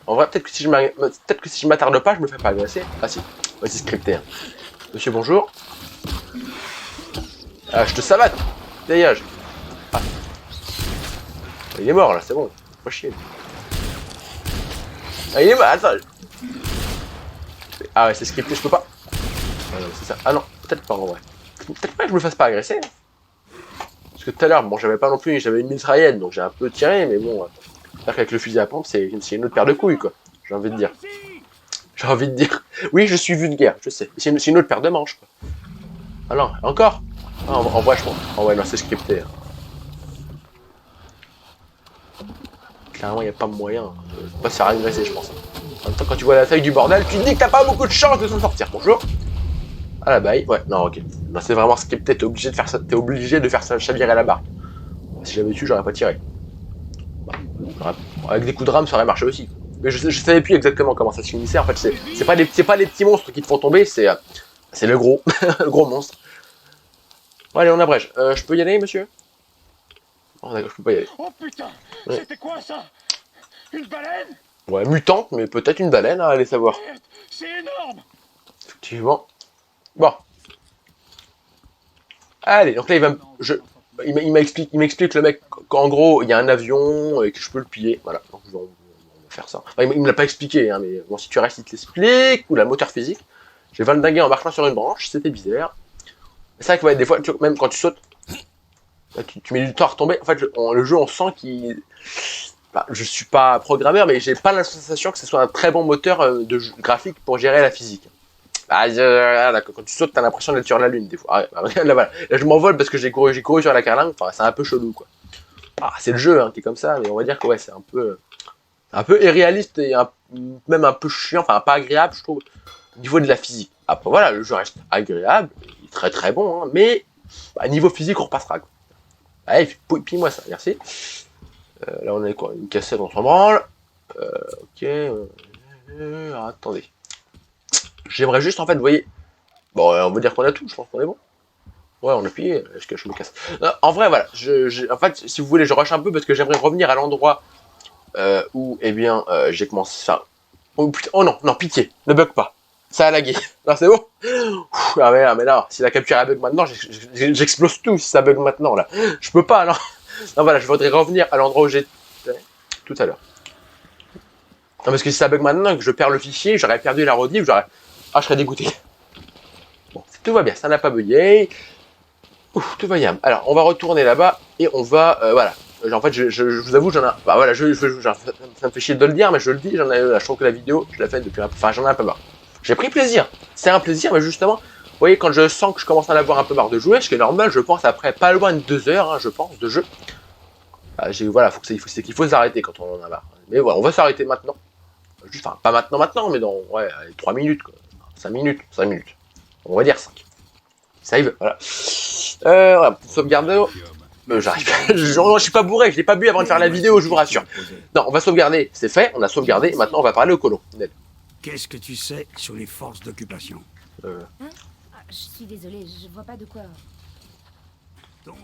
En vrai, peut-être que si je m'attarde pas, je me fais pas agresser. Ah si, ouais, c'est scripté. Hein. Monsieur, bonjour. Ah, je te savate. Dégage. Ah. Il est mort, là, c'est bon. Pas chier. Ah, il est mort, attends. Ah ouais, c'est scripté, je peux pas. Ah non, c'est ça. Ah non, peut-être pas en vrai. Peut-être pas que je me fasse pas agresser. Parce que tout à l'heure, bon, j'avais pas non plus, j'avais une mitraillette, donc j'ai un peu tiré, mais bon, avec le fusil à pompe, c'est une autre paire de couilles, quoi. J'ai envie de dire. Oui, je suis vulgaire, je sais. C'est une autre paire de manches, quoi. Ah non, encore? Ah, en vrai, je pense. Oh ouais, non, c'est scripté. Hein. Clairement, il n'y a pas moyen de pas se faire agresser, je pense. En même temps, quand tu vois la taille du bordel, tu te dis que t'as pas beaucoup de chance de s'en sortir. Bonjour. Ah la baille, ouais, non, ok. Non, c'est vraiment scripté, t'es obligé de faire ça, chavirer la barre. Si j'avais tué, j'aurais pas tiré. Bah, avec des coups de rame, ça aurait marché aussi. Mais je savais plus exactement comment ça se finissait. En fait, c'est pas les petits monstres qui te font tomber, c'est le gros, le gros monstre. Bon, allez, on abrège. Je peux y aller, monsieur? Oh, d'accord, je peux pas y aller. Oh putain, ouais. C'était quoi ça? Une baleine? Ouais, mutante, mais peut-être une baleine, hein, allez savoir. C'est énorme. Effectivement. Bon. Allez, donc là, il m'explique le mec qu'en gros, il y a un avion et que je peux le piller. Voilà, donc on va faire ça. Enfin, il me l'a pas expliqué, hein, mais bon, si tu restes, il te l'explique. Ou la moteur physique. J'ai valdingué en marchant sur une branche, c'était bizarre. C'est vrai que ouais, des fois, même quand tu sautes, tu mets du temps à retomber. En fait, le jeu, on sent qu'il... Bah, je suis pas programmeur, mais j'ai pas la sensation que ce soit un très bon moteur graphique pour gérer la physique. Là, quand tu sautes, t'as l'impression d'être sur la lune des fois. Ah, là, voilà. Là, je m'envole parce que j'ai couru sur la carlingue. Enfin, c'est un peu chelou, quoi. Ah, c'est le jeu hein, qui est comme ça, mais on va dire que ouais, c'est un peu irréaliste et même un peu chiant, enfin pas agréable, je trouve, au niveau de la physique. Après voilà, le jeu reste agréable, il est très très bon, hein, mais niveau physique, on repassera. Quoi. Allez, puis-moi ça, merci. Là, on a quoi? Une cassette, on s'en branle. Ok. Attendez. J'aimerais juste, en fait, vous voyez... Bon, on va dire qu'on a tout, je pense qu'on est bon. Ouais, on a plié, je me casse. Non, en vrai, voilà, en fait, si vous voulez, je rush un peu parce que j'aimerais revenir à l'endroit où, eh bien, j'ai commencé ça. Oh, putain, oh non, non, pitié, ne bug pas. Ça a lagué. Non, c'est bon. Ah mais là, si la capture a bug maintenant, j'explose tout si ça bug maintenant, là. Je peux pas, non. Non, voilà, je voudrais revenir à l'endroit où j'étais tout à l'heure. Non, parce que si ça bug maintenant, que je perds le fichier, j'aurais perdu la rediff, ah, je serais dégoûté. Bon, tout va bien, ça n'a pas bugué. Ouf, tout va bien. Alors, on va retourner là-bas et on va, voilà. En fait, je vous avoue, j'en ai, bah voilà, ça me fait chier de le dire, mais je le dis, je trouve que la vidéo, je l'ai faite depuis enfin, j'en ai un peu marre. J'ai pris plaisir. C'est un plaisir, mais justement, vous voyez, quand je sens que je commence à en avoir un peu marre de jouer, ce qui est normal, je pense, après pas loin de 2 heures, hein, je pense, de jeu. Bah, voilà, c'est qu'il faut s'arrêter quand on en a marre. Mais voilà, on va s'arrêter maintenant. Juste, enfin, pas maintenant, mais dans, ouais, 3 minutes, quoi. 5 minutes. On va dire 5. Save, voilà. Voilà, sauvegarder. J'arrive. Je suis pas bourré, je l'ai pas bu avant de faire la vidéo, je vous rassure. Non, on va sauvegarder, c'est fait, on a sauvegardé, maintenant on va parler au colon. Qu'est-ce que tu sais sur les forces d'occupation? Hein? Je suis désolé, je vois pas de quoi. Donc,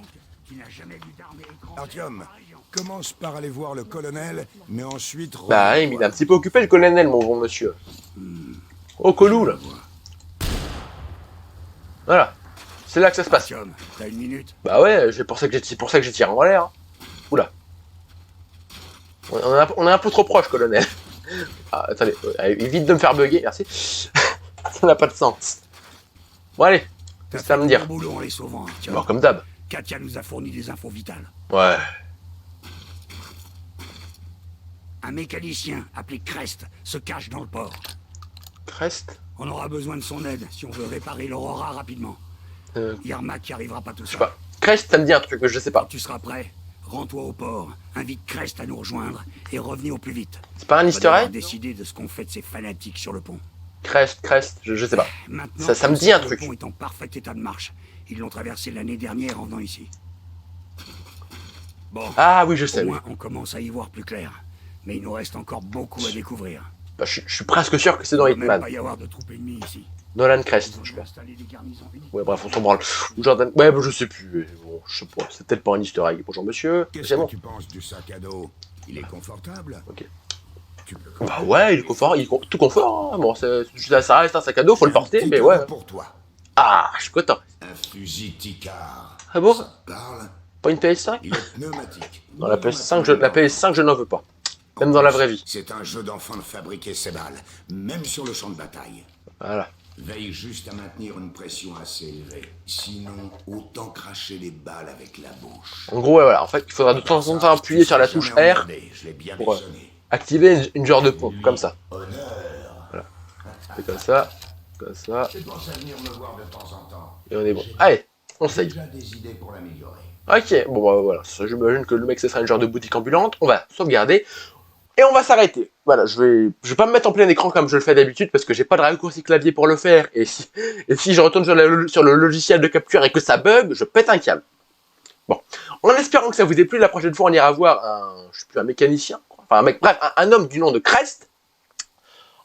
tu n'as jamais vu d'armée étrangère. Artyom, commence par aller voir le colonel, mais ensuite... Bah, il est un petit peu occupé le colonel, mon bon monsieur. Au colou, là. Voilà. C'est là que ça se passe. T'as une minute? Bah ouais, c'est pour ça que j'ai tiré en l'air. Oula. On est un peu trop proche, colonel. Ah, attendez, évite de me faire bugger, merci. Ça n'a pas de sens. Bon, allez, qu'est-ce que ça me dire? Boulot en les sauvant, bon, comme d'hab. Katia nous a fourni des infos vitales. Ouais. Un mécanicien appelé Crest se cache dans le port. Crest? On aura besoin de son aide si on veut réparer l'Aurora rapidement. Yermak qui arrivera pas tout seul. Je sais pas. Crest, ça me dit un truc, mais je sais pas. Quand tu seras prêt, rends-toi au port, invite Crest à nous rejoindre et revenez au plus vite. C'est pas un easter egg? Décider de ce qu'on fait de ces fanatiques sur le pont. Crest, je sais pas. Maintenant, ça me dit un truc. Le pont est en parfait état de marche. Ils l'ont traversé l'année dernière en venant ici. Bon. Ah oui, je sais. Au moins, on commence à y voir plus clair. Mais il nous reste encore beaucoup à découvrir. Bah, je suis presque sûr que c'est dans Hitman. Il ne va pas y avoir de troupes ennemies ici. Nolan Crest, je pense. Ouais, bref, on s'en branle. Jordan, ouais, bah, je sais plus. Bon, je sais pas, c'est peut-être pas un easter egg. Bonjour monsieur. Qu'est-ce que tu penses du sac à dos? Il est confortable? Ok. Bah ouais, il est confort, tout confort. Hein. Bon, ça reste un sac à dos, faut le porter, mais ouais. Pour toi. Ah, je suis content. Un fusil Ticard. Ah bon? Ça parle? Pas une PS5? Il est pneumatique. Dans la PS5, je n'en veux pas. Même dans la vraie vie. C'est un jeu d'enfant de fabriquer ses balles, même sur le champ de bataille. Voilà. Veille juste à maintenir une pression assez élevée. Sinon, autant cracher les balles avec la bouche. En gros, ouais, voilà. En fait, il faudra de temps en temps appuyer sur la touche R pour activer une genre de pompe, comme ça. Voilà. C'est comme ça, comme ça. Et on est bon. Allez, on save. Ok, bon bah voilà. J'imagine que le mec, ce sera une genre de boutique ambulante. On va sauvegarder. Et on va s'arrêter. Voilà, je vais pas me mettre en plein écran comme je le fais d'habitude parce que j'ai pas de raccourci clavier pour le faire. Et si je retourne sur le logiciel de capture et que ça bug, je pète un câble. Bon, en espérant que ça vous ait plu, la prochaine fois on ira voir un mécanicien, quoi. Enfin un mec, bref, un homme du nom de Crest.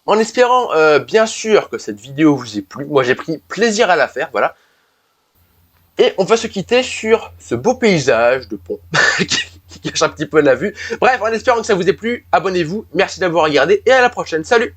En espérant bien sûr que cette vidéo vous ait plu. Moi j'ai pris plaisir à la faire, voilà. Et on va se quitter sur ce beau paysage de pont qui cache un petit peu la vue. Bref, en espérant que ça vous ait plu, abonnez-vous, merci d'avoir regardé et à la prochaine, salut!